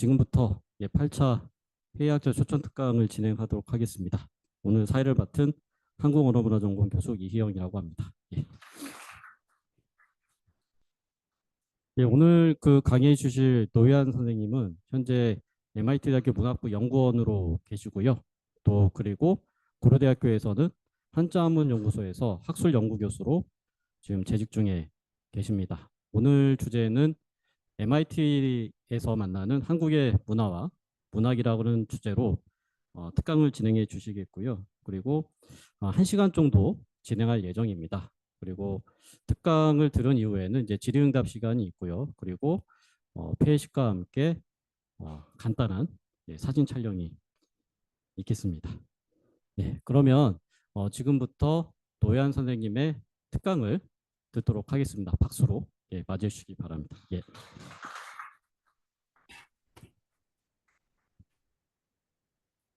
지금부터 8차 회의학자 초청 특강을 진행하도록 하겠습니다. 오늘 사회를 맡은 한국언어문화전공 교수 이희영이라고 합니다. 오늘 강의해 주실 노회한 선생님은 현재 MIT 대학교 문학부 연구원으로 계시고요. 또 그리고 고려대학교에서는 한자문연구소에서 학술 연구교수로 지금 재직 중에 계십니다. 오늘 주제는 MIT에서 만나는 한국의 문화와 문학이라고 하는 주제로 특강을 진행해 주시겠고요. 그리고 1시간 정도 진행할 예정입니다. 그리고 특강을 들은 이후에는 이제 질의응답 시간이 있고요. 그리고 폐회식과 함께 간단한 사진 촬영이 있겠습니다. 그러면 지금부터 노회한 선생님의 특강을 듣도록 하겠습니다. 박수로 맞이해 주시기 바랍니다.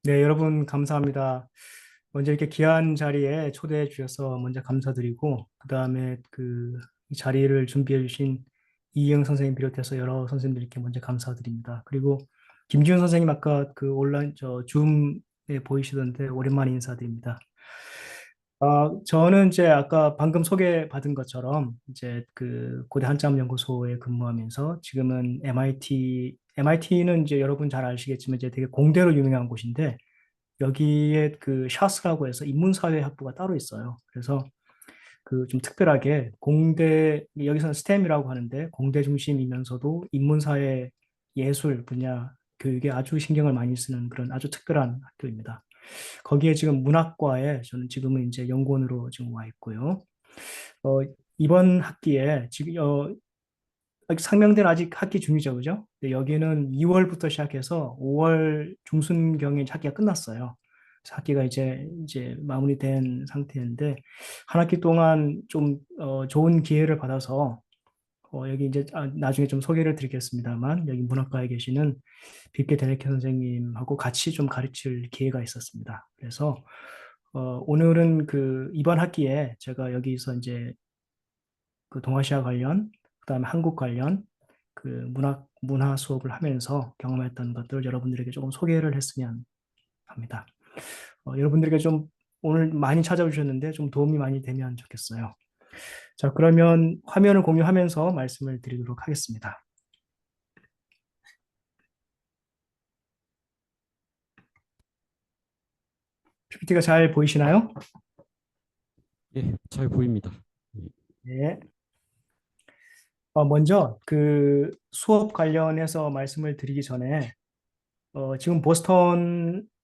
네, 여러분 감사합니다. 먼저 이렇게 귀한 자리에 초대해 주셔서 먼저 감사드리고, 그 다음에 이 자리를 준비해 주신 이영 선생님 비롯해서 여러 선생님들께 먼저 감사드립니다. 그리고 김지훈 선생님 아까 온라인 줌에 보이시던데 오랜만에 인사드립니다. 저는 이제 아까 방금 소개받은 것처럼 이제 고대 한자문 연구소에 근무하면서 지금은 MIT는 이제 여러분 잘 아시겠지만 이제 되게 공대로 유명한 곳인데 여기에 샤스라고 해서 인문사회학부가 따로 있어요. 그래서 좀 특별하게 여기서는 스템이라고 하는데 공대 중심이면서도 인문사회 예술 분야 교육에 아주 신경을 많이 쓰는 그런 아주 특별한 학교입니다. 거기에 지금 문학과에 저는 지금은 이제 연구원으로 지금 와 있고요. 어, 이번 학기에 지금 아직 상명대는 아직 학기 중이죠, 그죠? 근데 여기는 2월부터 시작해서 5월 중순경에 학기가 끝났어요. 그래서 학기가 이제 마무리된 상태인데 한 학기 동안 좀 좋은 기회를 받아서 여기 이제 나중에 좀 소개를 드리겠습니다만 여기 문학과에 계시는 빅게 데네케 선생님하고 같이 좀 가르칠 기회가 있었습니다. 그래서 오늘은 이번 학기에 제가 여기서 이제 동아시아 관련, 그다음에 한국 관련 문화 수업을 하면서 경험했던 것들을 여러분들에게 조금 소개를 했으면 합니다. 여러분들에게 좀 오늘 많이 찾아주셨는데 좀 도움이 많이 되면 좋겠어요. 자, 그러면 화면을 공유하면서 말씀을 드리도록 하겠습니다. PPT가 잘 보이시나요? 잘 보입니다. 네. 먼저 수업 관련해서 말씀을 드리기 전에 지금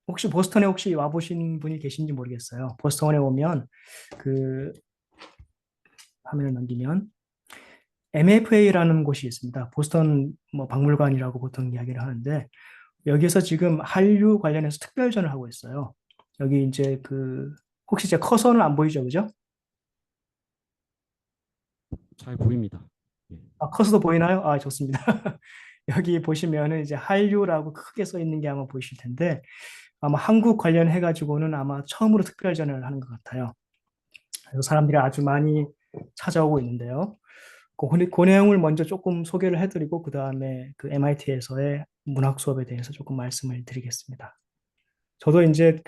혹시 보스턴에 와보신 분이 계신지 모르겠어요. 보스턴에 오면 그 화면을 넘기면 MFA라는 곳이 있습니다. 보스턴 뭐 박물관이라고 보통 이야기를 하는데 여기서 지금 한류 관련해서 특별전을 하고 있어요. 여기 이제 혹시 제 커서는 안 보이죠, 그죠? 잘 보입니다. 커서도 보이나요? 좋습니다. 여기 보시면은 이제 한류라고 크게 써 있는 게 아마 보이실 텐데 아마 한국 관련해 가지고는 아마 처음으로 특별전을 하는 것 같아요. 그래서 사람들이 아주 많이 찾아오고 있는데요. 그 내용을 먼저 조금 소개를 해드리고 그 다음에 MIT에서의 문학 수업에 대해서 조금 말씀을 드리겠습니다. 저도 이제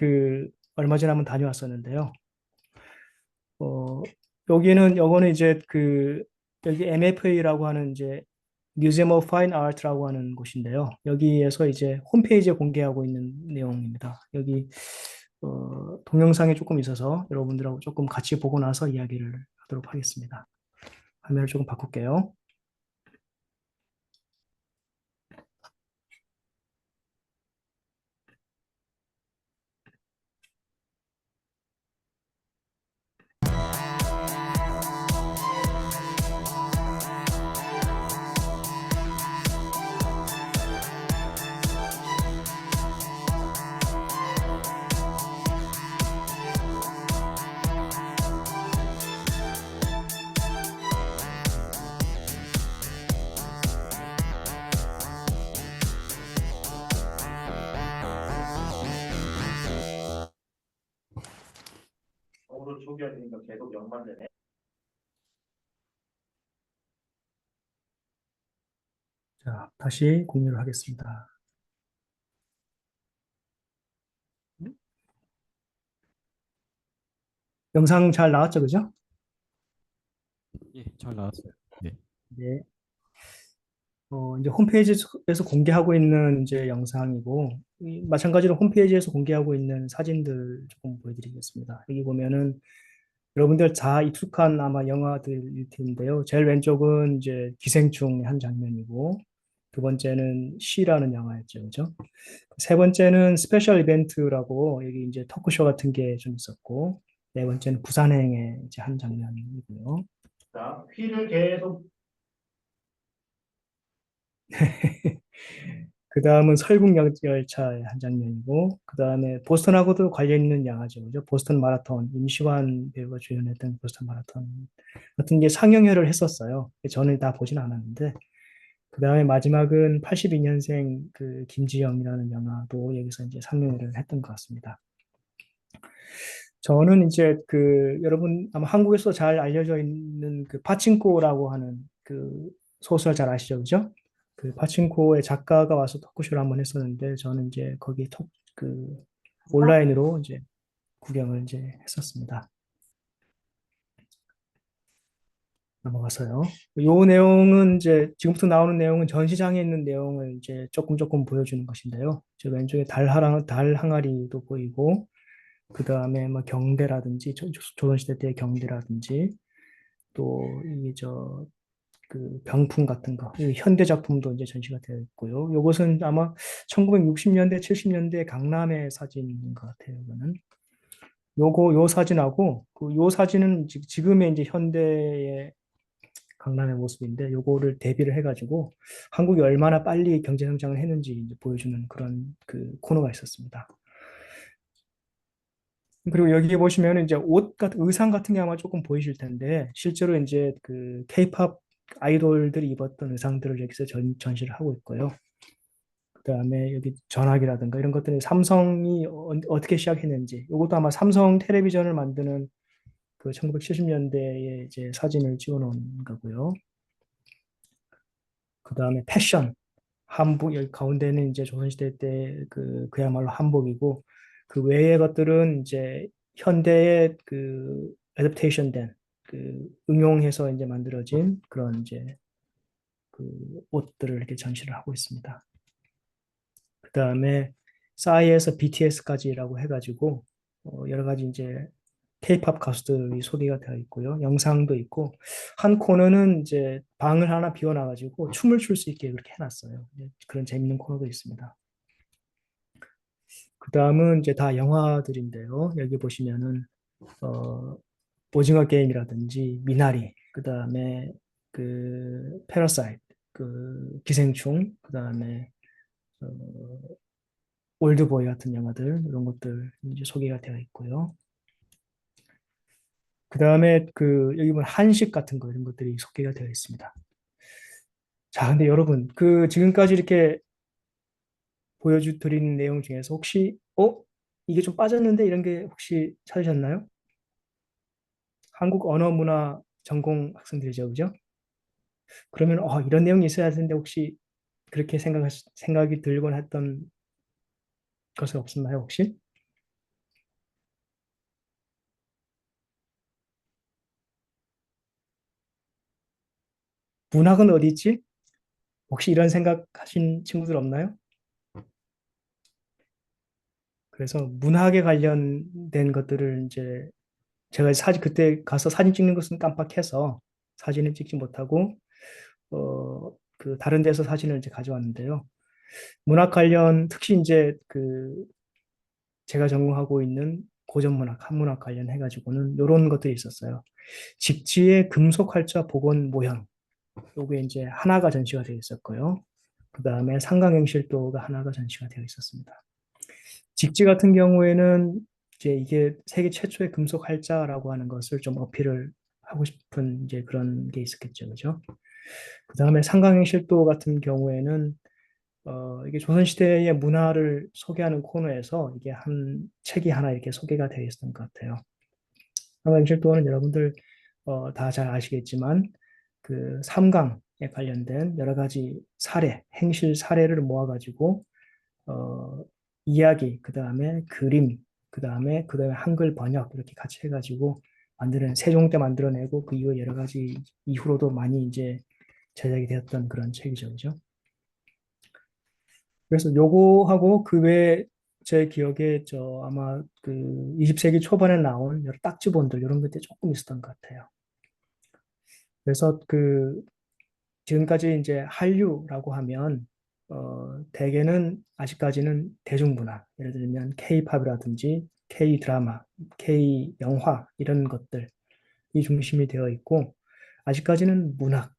얼마 전에 한번 다녀왔었는데요. 어, 요거는 이제 여기 MFA라고 하는 이제 Museum of Fine Art라고 하는 곳인데요. 여기에서 이제 홈페이지에 공개하고 있는 내용입니다. 여기 동영상이 조금 있어서 여러분들하고 조금 같이 보고 나서 이야기를 하도록 하겠습니다. 화면을 조금 바꿀게요. 자, 다시 공유를 하겠습니다. 영상 잘 나왔죠, 그죠? 예, 잘 나왔어요. 네. 네. 이제 홈페이지에서 공개하고 있는 이제 영상이고, 마찬가지로 홈페이지에서 공개하고 있는 사진들 조금 보여드리겠습니다. 여기 보면은 여러분들 다 익숙한 아마 영화들일 텐데요. 제일 왼쪽은 이제 기생충의 한 장면이고, 두 번째는 시라는 영화였죠, 그죠? 세 번째는 스페셜 이벤트라고 여기 이제 토크쇼 같은 게 좀 있었고, 네 번째는 부산행의 이제 한 장면이고요. 자, 휠을 계속 그 다음은 설국열차의 한 장면이고, 그 다음에 보스턴하고도 관련 있는 영화죠. 그죠? 보스턴 마라톤, 임시완 배우가 주연했던 보스턴 마라톤 같은 게 상영회를 했었어요. 저는 다 보진 않았는데, 그 다음에 마지막은 82년생 그 김지영이라는 영화도 여기서 이제 상영회를 했던 것 같습니다. 저는 이제 그 여러분 아마 한국에서 잘 알려져 있는 그 파친코라고 하는 그 소설 잘 아시죠, 그죠? 그 파친코의 작가가 와서 토크쇼를 한번 했었는데 저는 이제 거기 그 온라인으로 이제 구경을 이제 했었습니다. 넘어가서요. 요 내용은 이제 지금부터 나오는 내용은 전시장에 있는 내용을 이제 조금 조금 보여주는 것인데요. 저 왼쪽에 달 항아리도 보이고 그 다음에 뭐 경대라든지 조선시대 때 경대라든지 또 이 저 그 병풍 같은 거, 이 현대 작품도 이제 전시가 되어 있고요. 요것은 아마 1960년대, 70년대 강남의 사진인 것 같아요. 이거는 요 사진하고 그 요 사진은 지금의 이제 현대의 강남의 모습인데 요거를 대비를 해가지고 한국이 얼마나 빨리 경제 성장을 했는지 이제 보여주는 그런 그 코너가 있었습니다. 그리고 여기 보시면 이제 옷 같은 의상 같은 게 아마 조금 보이실 텐데 실제로 이제 그 케이팝 아이돌들이 입었던 의상들을 여기서 전시를 하고 있고요. 그다음에 여기 전화기라든가 이런 것들은 삼성이 떻게 시작했는지 이것도 아마 삼성 텔레비전을 만드는 그 1970년대에 이제 사진을 찍어 놓은 거고요. 그다음에 패션 한복 여기 가운데는 이제 조선시대 때 그야말로 한복이고 그 외의 것들은 이제 현대의 그 애더프테이션 된 그 응용해서 이제 만들어진 그런 이제 그 옷들을 이렇게 전시를 하고 있습니다. 그다음에 싸이에서 BTS까지라고 해가지고 여러 가지 이제 K-팝 가수들이 소개가 되어 있고요. 영상도 있고 한 코너는 이제 방을 하나 비워놔가지고 춤을 출 수 있게 그렇게 해놨어요. 그런 재밌는 코너도 있습니다. 그 다음은 이제 다 영화들인데요. 여기 보시면은 어, 오징어 게임이라든지 미나리, 그 다음에 그 패러사이트, 그 기생충, 그 다음에 어, 올드보이 같은 영화들 이런 것들 이제 소개가 되어 있고요. 그 다음에 그 여기 보면 한식 같은 거 이런 것들이 소개가 되어 있습니다. 자, 근데 여러분 그 지금까지 이렇게 보여드린 내용 중에서 혹시 이게 좀 빠졌는데 이런 게 혹시 찾으셨나요? 한국 언어 문화 전공 학생들이죠, 그죠? 그러면 이런 내용이 있어야 되는데 혹시 그렇게 생각이 들곤 했던 것은 없었나요, 혹시? 문학은 어디 있지? 혹시 이런 생각하신 친구들 없나요? 그래서 문학에 관련된 것들을 이제 제가 그때 가서 사진 찍는 것은 깜빡해서 사진을 찍지 못하고 그 다른 데서 사진을 이제 가져왔는데요. 문학 관련 특히 이제 그 제가 전공하고 있는 고전문학, 한문학 관련해 가지고는 이런 것들이 있었어요. 직지의 금속 활자 복원 모형, 요게 이제 하나가 전시가 되어 있었고요. 그 다음에 상강행실도가 하나가 전시가 되어 있었습니다. 직지 같은 경우에는 이제 이게 세계 최초의 금속 활자라고 하는 것을 좀 어필을 하고 싶은 이제 그런 게 있었겠죠, 그죠? 그 다음에 상강행실도 같은 경우에는 이게 조선시대의 문화를 소개하는 코너에서 이게 한 책이 하나 이렇게 소개가 되어 있었던 것 같아요. 상강행실도는 여러분들 다 잘 아시겠지만 그 삼강에 관련된 여러 가지 사례, 행실 사례를 모아가지고 어, 이야기, 그 다음에 그림, 그 다음에 한글 번역 이렇게 같이 해가지고 만드는 세종 때 만들어내고 그 이후에 여러 가지 이후로도 많이 이제 제작이 되었던 그런 책이죠, 그죠? 그래서 요거하고 그 외에 제 기억에 저 아마 그 20세기 초반에 나온 여러 딱지본들 이런 것들이 조금 있었던 것 같아요. 그래서 그 지금까지 이제 한류라고 하면 대개는 아직까지는 대중문화, 예를 들면 K-팝이라든지 K-드라마, K-영화 이런 것들이 중심이 되어 있고 아직까지는 문학,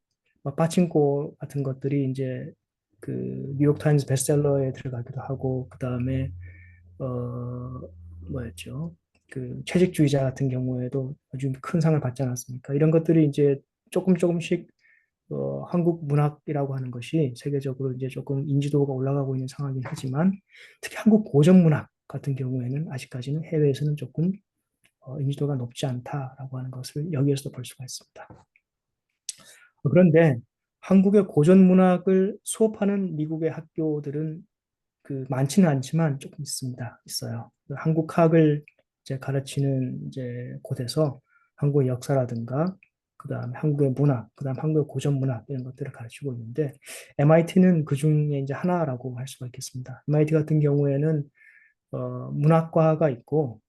막 빠칭코 같은 것들이 이제 그 뉴욕타임스 베스트셀러에 들어가기도 하고 그 다음에 어 뭐였죠? 그 채식주의자 같은 경우에도 아주 큰 상을 받지 않았습니까? 이런 것들이 이제 조금 조금씩 한국 문학이라고 하는 것이 세계적으로 이제 조금 인지도가 올라가고 있는 상황이긴 하지만 특히 한국 고전 문학 같은 경우에는 아직까지는 해외에서는 조금 인지도가 높지 않다라고 하는 것을 여기에서도 볼 수가 있습니다. 그런데 한국의 고전 문학을 수업하는 미국의 학교들은 그 많지는 않지만 조금 있습니다. 있어요. 그 한국학을 이제 가르치는 이제 곳에서 한국의 역사라든가 그다음에 한국의 문화, 그다음 한국의 고전 문학 이런 것들을 가르치고 있는데 MIT는 그 중에 이제 하나라고 할 수가 있겠습니다. MIT 같은 경우에는 문학과가 있고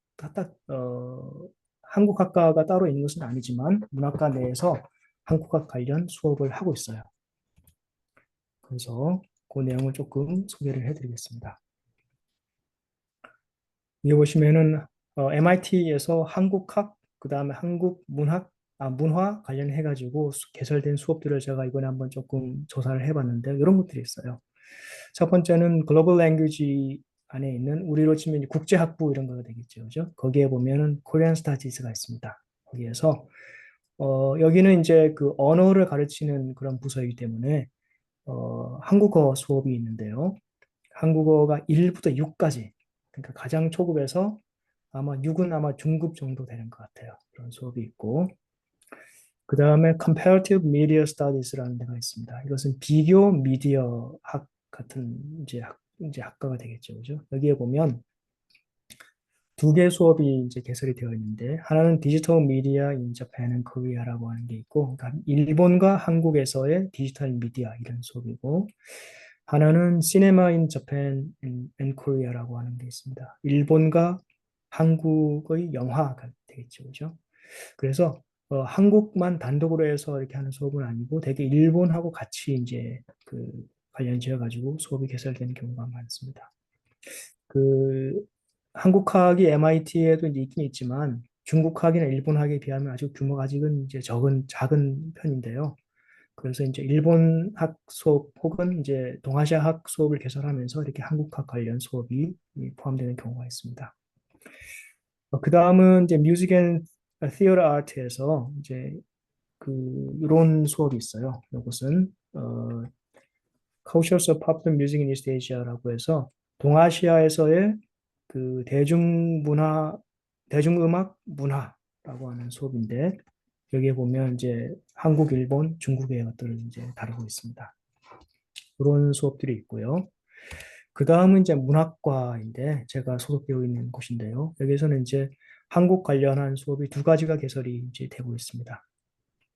한국학과가 따로 있는 것은 아니지만 문학과 내에서 한국학 관련 수업을 하고 있어요. 그래서 그 내용을 조금 소개를 해드리겠습니다. 여기 보시면은 MIT에서 한국학, 그 다음에 한국 문학, 문화 관련해 가지고 개설된 수업들을 제가 이번에 한번 조금 조사를 해봤는데 이런 것들이 있어요. 첫 번째는 글로벌 랭귀지 안에 있는 우리로 치면 이제 국제학부 이런 거가 되겠죠, 그죠? 거기에 보면은 코리안 스타디스가 있습니다. 거기에서 여기는 이제 그 언어를 가르치는 그런 부서이기 때문에 한국어 수업이 있는데요. 한국어가 1부터 6까지, 그러니까 가장 초급에서 아마 6은 아마 중급 정도 되는 것 같아요. 그런 수업이 있고, 그 다음에 Comparative Media Studies라는 데가 있습니다. 이것은 비교 미디어 학 같은 이제 학과가 되겠죠, 그죠? 여기에 보면 두 개 수업이 이제 개설이 되어 있는데 하나는 디지털 미디어 인 자pan 앤 코리아라고 하는 게 있고, 그러니까 일본과 한국에서의 디지털 미디어 이런 수업이고, 하나는 시네마 인 자pan 앤 코리아라고 하는 게 있습니다. 일본과 한국의 영화가 되겠죠, 그죠? 그래서 한국만 단독으로 해서 이렇게 하는 수업은 아니고 되게 일본하고 같이 이제 그 관련 지어 가지고 수업이 개설되는 경우가 많습니다. 그 한국학이 MIT에도 이제 있긴 있지만 중국학이나 일본학에 비하면 아직 규모가 아직은 이제 작은 편인데요. 그래서 이제 일본학 수업 혹은 이제 동아시아학 수업을 개설하면서 이렇게 한국학 관련 수업이 포함되는 경우가 있습니다. 그 다음은 이제 뮤직 앤 티어터 아트에서 이제 그 이런 수업이 있어요. 이것은 Cultures of Popular Music in East Asia라고 해서 동아시아에서의 그 대중문화, 대중음악 문화라고 하는 수업인데 여기에 보면 이제 한국, 일본, 중국의 것들을 이제 다루고 있습니다. 그런 수업들이 있고요. 그 다음은 이제 문학과인데 제가 소속되어 있는 곳인데요. 여기서는 이제 한국 관련한 수업이 두 가지가 개설이 이제 되고 있습니다.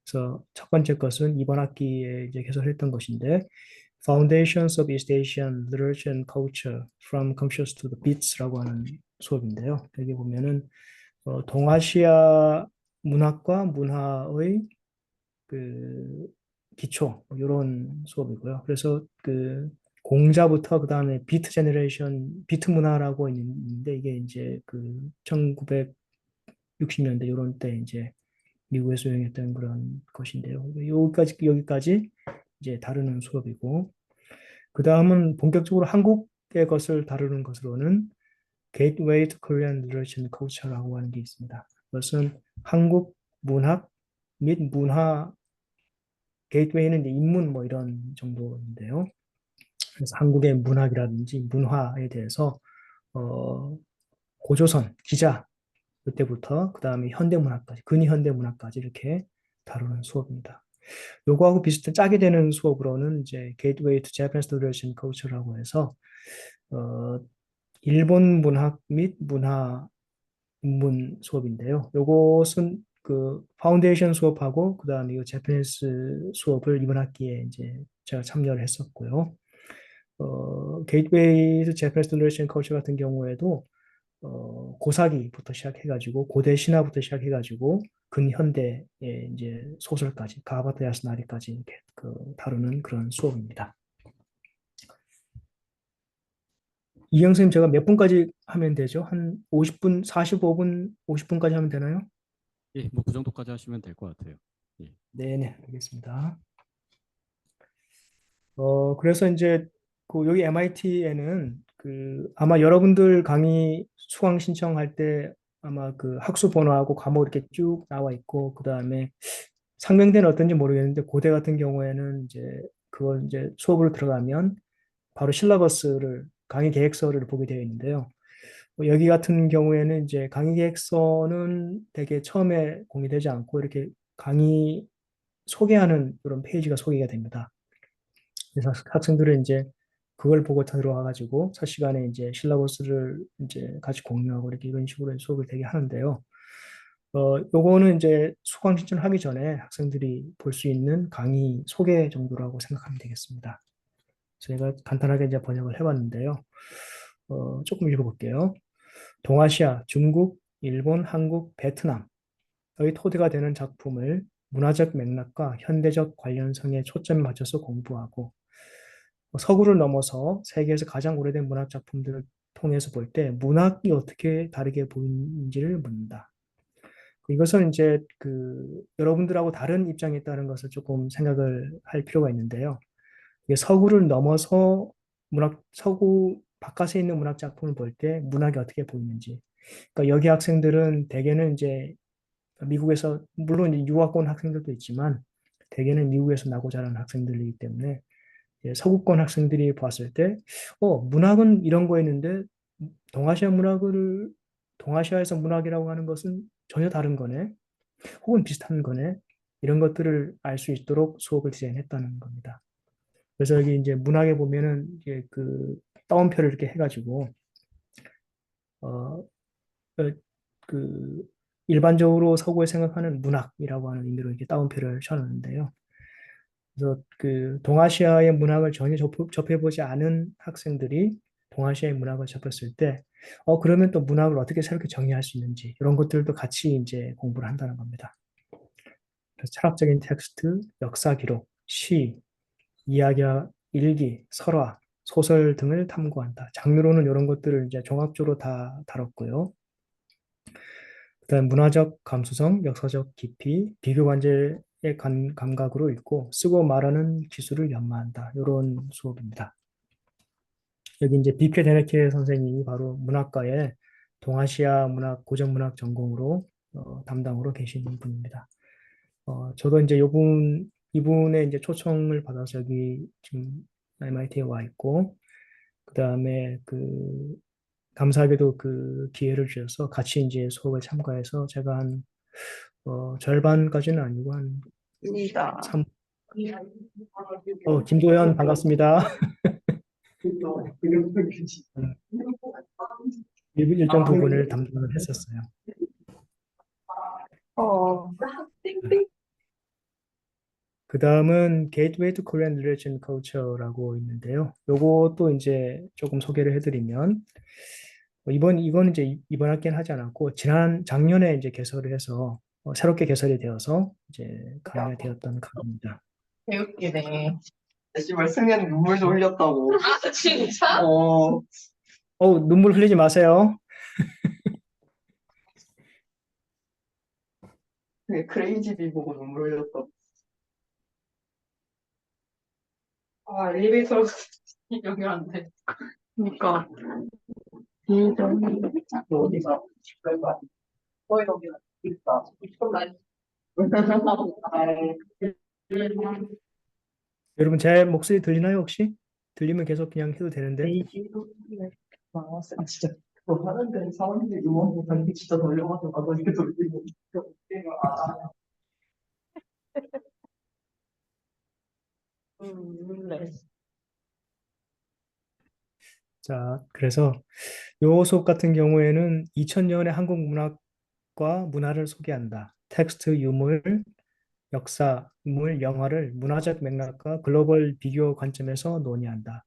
그래서 첫 번째 것은 이번 학기에 이제 개설했던 것인데 Foundations of East Asian Literature and Culture from Confucius to the Beats라고 하는 수업인데요. 여기 보면은 동아시아 문학과 문화의 그 기초 이런 수업이고요. 그래서 그 공자부터 그다음에 비트 제너레이션, 비트 문화라고 있는데 이게 이제 그 1960년대 이런 때 이제 미국에서 유행했던 그런 것인데요. 여기까지 이제 다루는 수업이고 그 다음은 본격적으로 한국의 것을 다루는 것으로는 Gateway to Korean Literature and Culture라고 하는 게 있습니다. 그것은 한국 문학 및 문화 게이트웨이는 이제 인문 뭐 이런 정도인데요. 그래서 한국의 문학이라든지 문화에 대해서 어, 고조선 기자 그때부터 그 다음에 현대문학까지 근현대문학까지 이렇게 다루는 수업입니다. 요거하고 비슷한 짝이 되는 수업으로는 이제 Gateway to Japanese Literature and Culture라고 해서 어, 일본 문학 및 문화 입문 수업인데요. 요것은 그 그 파운데이션 수업하고 그다음에 이 재패니스 수업을 이번 학기에 이제 제가 참여를 했었고요. 게이트웨이 투 재패니스 리터레이처 컬처 같은 경우에도 고사기부터 시작해가지고 고대 신화부터 시작해가지고 근현대의 이제 소설까지 가바타 야스나리까지 이렇게 다루는 그런 수업입니다. 이영 선생님 제가 몇 분까지 하면 되죠? 한 50분, 45분, 50분까지 하면 되나요? 예, 뭐 그 정도까지 하시면 될 것 같아요. 예. 네네, 알겠습니다. 그래서 이제 그 여기 MIT에는 그 아마 여러분들 강의 수강 신청할 때 아마 그 학수 번호하고 과목 이렇게 쭉 나와 있고 그 다음에 상명대는 어떤지 모르겠는데 고대 같은 경우에는 이제 그걸 이제 수업으로 들어가면 바로 실러버스를 강의 계획서를 보게 되어 있는데요. 여기 같은 경우에는 이제 강의 계획서는 되게 처음에 공개되지 않고 이렇게 강의 소개하는 그런 페이지가 소개가 됩니다. 그래서 학생들은 이제 그걸 보고 들어와가지고 첫 시간에 이제 실라버스를 이제 같이 공유하고 이렇게 이런 식으로 수업을 되게 하는데요. 요거는 이제 수강 신청하기 전에 학생들이 볼 수 있는 강의 소개 정도라고 생각하면 되겠습니다. 저희가 간단하게 이제 번역을 해봤는데요. 조금 읽어볼게요. 동아시아, 중국, 일본, 한국, 베트남의 토대가 되는 작품을 문화적 맥락과 현대적 관련성에 초점을 맞춰서 공부하고 서구를 넘어서 세계에서 가장 오래된 문학 작품들을 통해서 볼 때 문학이 어떻게 다르게 보이는지를 묻는다. 이것은 이제 그 여러분들하고 다른 입장에 있다는 것을 조금 생각을 할 필요가 있는데요. 이게 서구를 넘어서 서구 바깥에 있는 문학 작품을 볼 때 문학이 어떻게 보이는지. 그러니까 여기 학생들은 대개는 이제 미국에서 물론 이제 유학 온 학생들도 있지만 대개는 미국에서 나고 자란 학생들이기 때문에 서구권 학생들이 봤을 때, 문학은 이런 거였는데, 동아시아 문학을, 동아시아에서 문학이라고 하는 것은 전혀 다른 거네. 혹은 비슷한 거네. 이런 것들을 알 수 있도록 수업을 디자인했다는 겁니다. 그래서 여기 이제 문학에 보면은 이게 그 따옴표를 이렇게 해가지고, 어, 어, 그 일반적으로 서구에 생각하는 문학이라고 하는 의미로 이렇게 따옴표를 쳐놓는데요. 그래서 그 동아시아의 문학을 전혀 접해보지 않은 학생들이 동아시아의 문학을 접했을 때, 그러면 또 문학을 어떻게 새롭게 정의할 수 있는지 이런 것들도 같이 이제 공부를 한다는 겁니다. 그래서 철학적인 텍스트, 역사 기록, 시, 이야기와 일기, 설화, 소설 등을 탐구한다. 장르로는 이런 것들을 이제 종합적으로 다 다뤘고요. 그다음 문화적 감수성, 역사적 깊이, 비교 관계의 감각으로 읽고 쓰고 말하는 기술을 연마한다. 이런 수업입니다. 여기 이제 비케 데네케 선생님이 바로 문학과의 동아시아 문학, 고전 문학 전공으로 담당으로 계시는 분입니다. 저도 이제 이분의 이제 초청을 받아서 여기 지금 MIT에 와 있고, 그 다음에 감사하게도 그 기회를 주셔서 같이 이제 수업에 참가해서 제가 한 절반까지는 아니고 한 입니다. 3, 김도현 반갑습니다. 일정 부분을 담당을 했었어요. 어, 그 다음은 Gateway to Korean Literature and Culture라고 있는데요. 요것도 이제 조금 소개를 해드리면 이건 이제 이번 학기는 하지 않았고 작년에 이제 개설을 해서 새롭게 개설이 되어서 이제 강의가 되었던 강의입니다. 개웃기네. 씨발 승현 눈물도 흘렸다고. 아, 진짜? 눈물 흘리지 마세요. 그 크레이지비 보고 눈물 흘렸다고. 아, 엘리베이터로 연결한대. 그니까. 어디가? 거의 거기 있다. 잠깐만. 여러분 제 목소리 들리나요 혹시? 들리면 계속 그냥 해도 되는데. 나왔어. 진짜. 그거 하는데 사람들이 응원 못하는 진짜 돌려가지고 나도 이게 돌리고. 네. 자, 그래서 요 수업 같은 경우에는 2000년의 한국 문학과 문화를 소개한다. 텍스트, 유물, 역사, 인물, 영화를 문화적 맥락과 글로벌 비교 관점에서 논의한다.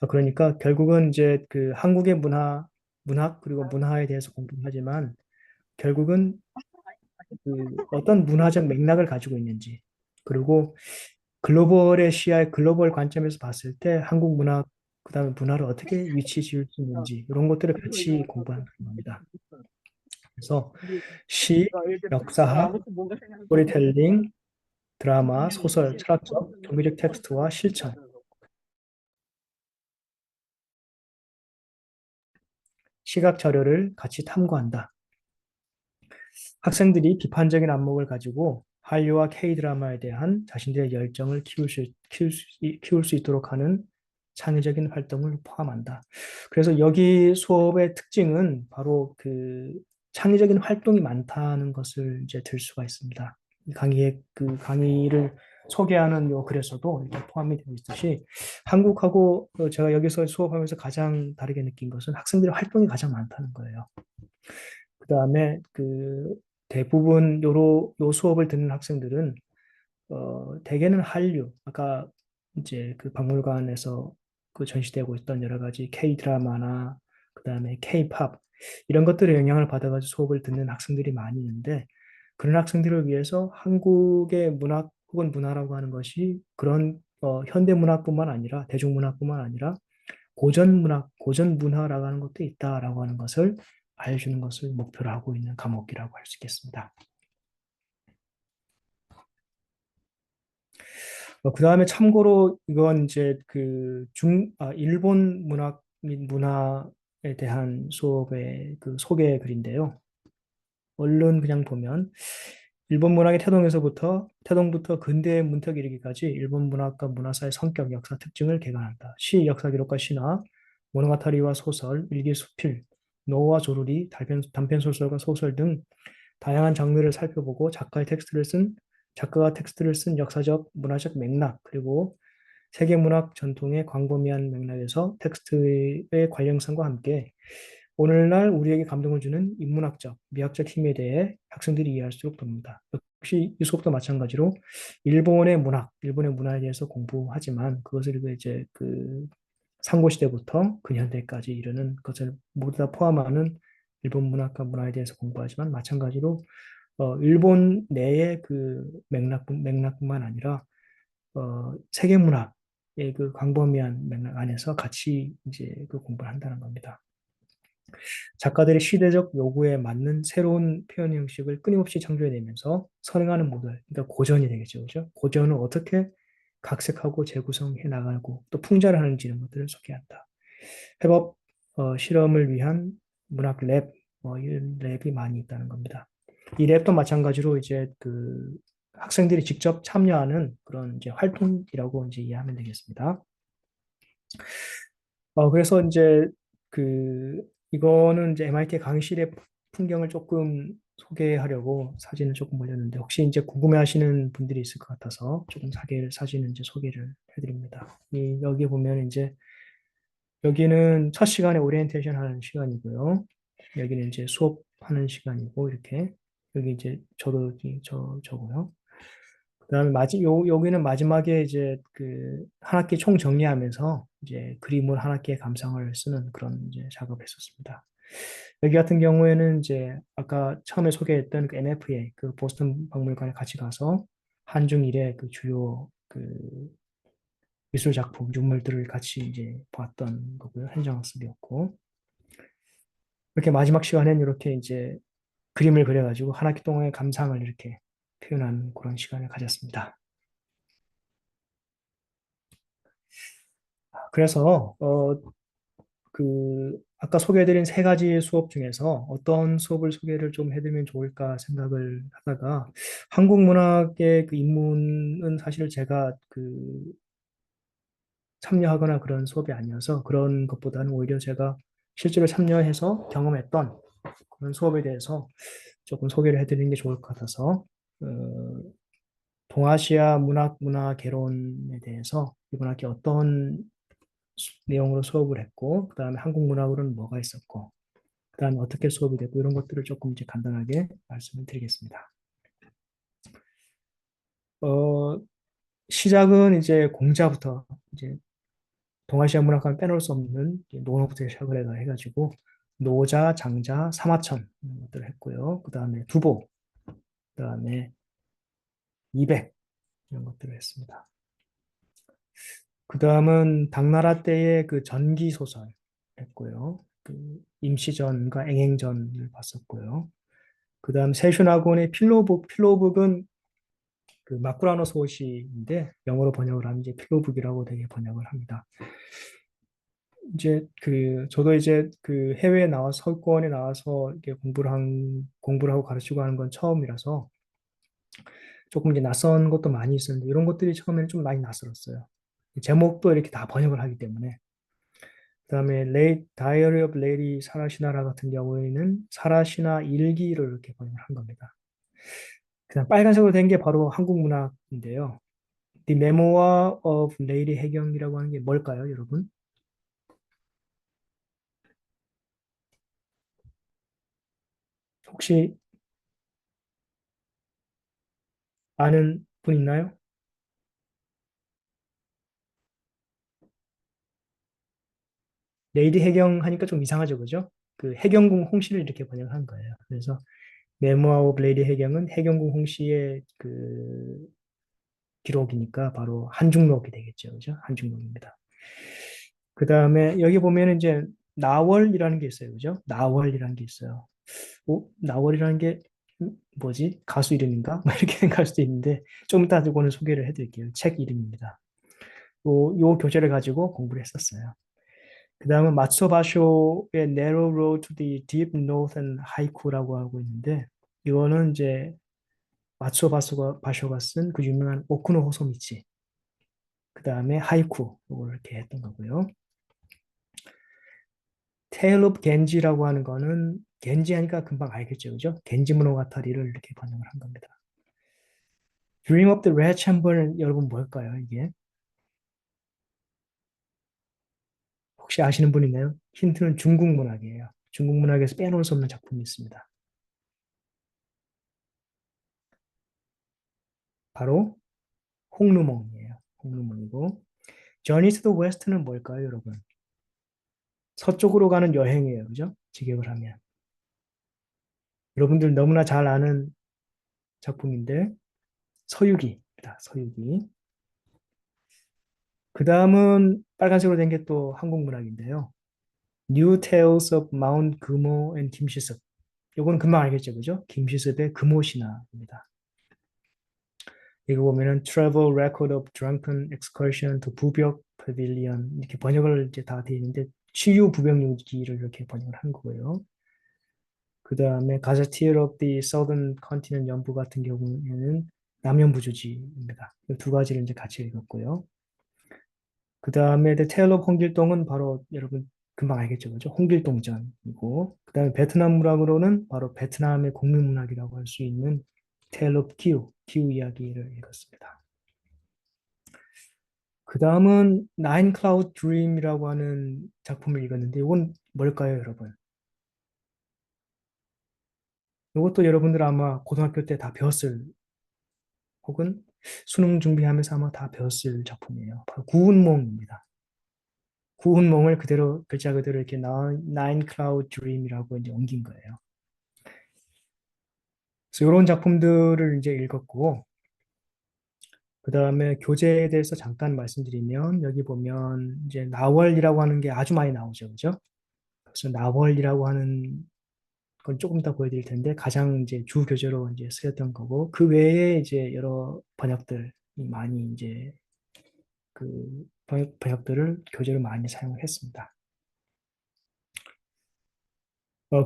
그러니까 결국은 이제 그 한국의 문학 그리고 문화에 대해서 공부하지만 결국은 그 어떤 문화적 맥락을 가지고 있는지 그리고 글로벌의 시야의 글로벌 관점에서 봤을 때 한국 문화 그다음에 문화를 어떻게 위치 지을 수 있는지 이런 것들을 같이 공부하는 겁니다. 그래서 시, 역사학, 스토리텔링, 드라마, 소설, 철학적, 종교적 텍스트와 실천, 시각 자료를 같이 탐구한다. 학생들이 비판적인 안목을 가지고 한류와 K-드라마에 대한 자신들의 열정을 키울 수 있도록 하는 창의적인 활동을 포함한다. 그래서 여기 수업의 특징은 바로 그 창의적인 활동이 많다는 것을 이제 들 수가 있습니다. 이 강의의 그 강의를 소개하는 요 글에서도 이렇게 포함이 되어 있듯이 한국하고 제가 여기서 수업하면서 가장 다르게 느낀 것은 학생들의 활동이 가장 많다는 거예요. 그 다음에 그 대부분 요 수업을 듣는 학생들은 대개는 한류, 아까 이제 그 박물관에서 그 전시되고 있던 여러 가지 K-드라마나 그 다음에 K-팝 이런 것들의 영향을 받아가지고 수업을 듣는 학생들이 많이 있는데 그런 학생들을 위해서 한국의 문학 혹은 문화라고 하는 것이 그런 현대 문학뿐만 아니라 대중문화뿐만 아니라 고전 문학, 고전 문화라고 하는 것도 있다라고 하는 것을 알려주는 것을 목표로 하고 있는 과목이라고 할 수 있겠습니다. 그 다음에 참고로 이건 이제 일본 문학 및 문화에 대한 수업의 그 소개 글인데요. 얼른 그냥 보면 일본 문학의 태동부터 근대의 문턱 이르기까지 일본 문학과 문화사의 성격, 역사, 특징을 개관한다. 시, 역사 기록과 신화, 모노가타리와 소설, 일기 수필, 노와 조루리, 단편 소설과 소설 등 다양한 장르를 살펴보고 작가가 텍스트를 쓴 역사적, 문화적 맥락, 그리고 세계 문학 전통의 광범위한 맥락에서 텍스트의 관련성과 함께 오늘날 우리에게 감동을 주는 인문학적, 미학적 힘에 대해 학생들이 이해할수록 돕니다. 역시 이 수업도 마찬가지로 일본의 문화에 대해서 공부하지만 그것을 이제 그 상고시대부터 근현대까지 이르는 것을 모두 다 포함하는 일본 문학과 문화에 대해서 공부하지만 마찬가지로 일본 내의 그 맥락뿐만 아니라 세계 문학의 그 광범위한 맥락 안에서 같이 이제 그 공부를 한다는 겁니다. 작가들의 시대적 요구에 맞는 새로운 표현 형식을 끊임없이 창조해내면서 선행하는 모델, 그러니까 고전이 되겠죠, 그죠? 고전을 어떻게 각색하고 재구성해 나가고 또 풍자를 하는지 이런 것들을 소개한다. 해법 실험을 위한 문학 랩, 이런 랩이 많이 있다는 겁니다. 이 랩도 마찬가지로 이제 그 학생들이 직접 참여하는 그런 이제 활동이라고 이제 이해하면 되겠습니다. 그래서 이제 이거는 이제 MIT 강의실의 풍경을 조금 소개하려고 사진을 조금 올렸는데 혹시 이제 궁금해하시는 분들이 있을 것 같아서 조금 사진을 이제 소개를 해드립니다. 여기 보면 이제 여기는 첫 시간에 오리엔테이션 하는 시간이고요. 여기는 이제 수업하는 시간이고 이렇게 여기 이제 저고요. 그다음에 여기는 마지막에 이제 그 한 학기 총 정리하면서 이제 그림을 한 학기의 감상을 쓰는 그런 이제 작업을 했었습니다. 여기 같은 경우에는 이제 아까 처음에 소개했던 그 NFA 그 보스턴 박물관에 같이 가서 한중일의 그 주요 그 미술 작품, 유물들을 같이 이제 봤던 거고요. 현장학습이었고 이렇게 마지막 시간엔 이렇게 이제 그림을 그려가지고 한 학기 동안의 감상을 이렇게 표현한 그런 시간을 가졌습니다. 그래서 아까 소개해드린 세 가지 수업 중에서 어떤 수업을 소개를 좀 해드리면 좋을까 생각을 하다가 한국 문학의 그 입문은 사실 제가 참여하거나 그런 수업이 아니어서 그런 것보다는 오히려 제가 실제로 참여해서 경험했던 그런 수업에 대해서 조금 소개를 해드리는 게 좋을 것 같아서 동아시아 문화 개론에 대해서 이번 학기 어떤 내용으로 수업을 했고 그다음에 한국 문학으로는 뭐가 있었고 그다음에 어떻게 수업이 됐고 이런 것들을 조금 이제 간단하게 말씀을 드리겠습니다. 어, 시작은 이제 공자부터 이제 동아시아 문학관 빼놓을 수 없는 이제 논어부터 시작을 해가지고 노자, 장자, 사마천 이런 것들을 했고요. 그 다음에 두보, 그 다음에 이백 이런 것들을 했습니다. 그 다음은 당나라 때의 그 전기 소설 했고요. 그 임시전과 eng행전을 봤었고요. 그 다음 세슌아곤의 필로북은 그 마쿠라노 소시인데 영어로 번역을 하면 이제 필로북이라고 되게 번역을 합니다. 이제 그 저도 이제 그 해외에 나와서 서구권에 나와서 이렇게 공부를 하고 가르치고 하는 건 처음이라서 조금 이제 낯선 것도 많이 있었는데 이런 것들이 처음에는 좀 많이 낯설었어요. 제목도 이렇게 다 번역을 하기 때문에. 그다음에 다이어리 오브 레이디 사라시나라 같은 경우에는 사라시나 일기를 이렇게 번역을 한 겁니다. 그냥 빨간색으로 된 게 바로 한국 문학인데요. The Memoir of Lady 해경이라고 하는 게 뭘까요, 여러분? 혹시 아는 분 있나요? 레이디 해경 하니까 좀 이상하죠, 그죠? 그 해경궁 홍씨를 이렇게 번역한 거예요. 그래서 메모아 오브 레이디 해경은 해경궁 홍씨의 그 기록이니까 바로 한중록이 되겠죠, 그죠? 한중록입니다. 그 다음에 여기 보면 이제 나월이라는 게 있어요, 그죠? 나월이라는 게 있어요. 나월이라는 게 뭐지? 가수 이름인가? 뭐 이렇게 생각할 수도 있는데 좀 이따 그거는 소개를 해드릴게요. 책 이름입니다. 요 교재를 가지고 공부를 했었어요. 그 다음은 마츠오 바쇼의 Narrow Road to the Deep Northern Haiku라고 하고 있는데 이거는 이제 바쇼가 쓴 그 유명한 오쿠노 호소미치 그 다음에 하이쿠 이걸 이렇게 했던 거고요. Tale of Genji라고 하는 거는 겐지 하니까 금방 알겠죠, 그죠? 겐지 모노가타리를 이렇게 번역을 한 겁니다. Dream of the Red Chamber는 여러분 뭘까요, 이게? 혹시 아시는 분 있나요? 힌트는 중국 문학이에요. 중국 문학에서 빼놓을 수 없는 작품이 있습니다. 바로 홍루몽이에요. 홍루몽이고 Journey to the West는 뭘까요, 여러분? 서쪽으로 가는 여행이에요, 그죠? 직역을 하면. 여러분들 너무나 잘 아는 작품인데 서유기입니다. 서유기. 그 다음은 빨간색으로 된 게 또 한국 문학인데요. New Tales of Mount 금오 and 김시습. 요거는 금방 알겠죠, 그죠? 김시습의 금오신화입니다. 이거 보면은 Travel Record of Drunken Excursion to 부벽 Pavilion 이렇게 번역을 이제 다 되어 있는데 치유 부병유지를 이렇게 번역을 한 거예요. 그 다음에 가제티어 of the Southern Continent 연부 같은 경우에는 남연부주지입니다. 이 두 가지를 이제 같이 읽었고요. 그 다음에 The Tale of 홍길동은 바로 여러분 금방 알겠죠, 그죠? 홍길동전이고, 그 다음에 베트남 문학으로는 바로 베트남의 국민문학이라고 할 수 있는 Tale of 기우 이야기를 읽었습니다. 그 다음은 Nine Cloud Dream이라고 하는 작품을 읽었는데, 이건 뭘까요, 여러분? 이것도 여러분들 아마 고등학교 때 다 배웠을, 혹은 수능 준비하면서 아마 다 배웠을 작품이에요. 바로 구운몽입니다. 구운몽을 그대로, 글자 그대로 이렇게 Nine Cloud Dream이라고 이제 옮긴 거예요. 그래서 이런 작품들을 이제 읽었고, 그 다음에 교재에 대해서 잠깐 말씀드리면, 여기 보면 이제 나월이라고 하는 게 아주 많이 나오죠, 그죠? 그래서 나월이라고 하는 건 조금 이따 보여드릴 텐데, 가장 이제 주 교재로 이제 쓰였던 거고, 그 외에 이제 여러 번역들이 많이 이제 그 번역들을 교재로 많이 사용을 했습니다.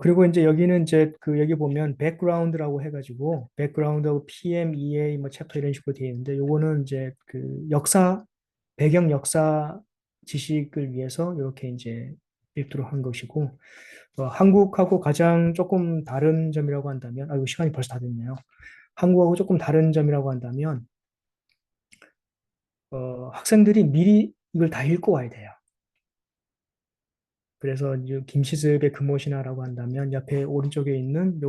그리고 이제 여기는 이제 그 여기 보면 백그라운드라고 해가지고 백그라운드하고 PM, EA 뭐 챕터 이런 식으로 되어 있는데 요거는 이제 그 배경 역사 지식을 위해서 이렇게 이제 읽도록 한 것이고 한국하고 가장 조금 다른 점이라고 한다면 이거 시간이 벌써 다 됐네요. 한국하고 조금 다른 점이라고 한다면 학생들이 미리 이걸 다 읽고 와야 돼요. 그래서 이제 김시습의 금오신화라고 한다면 옆에 오른쪽에 있는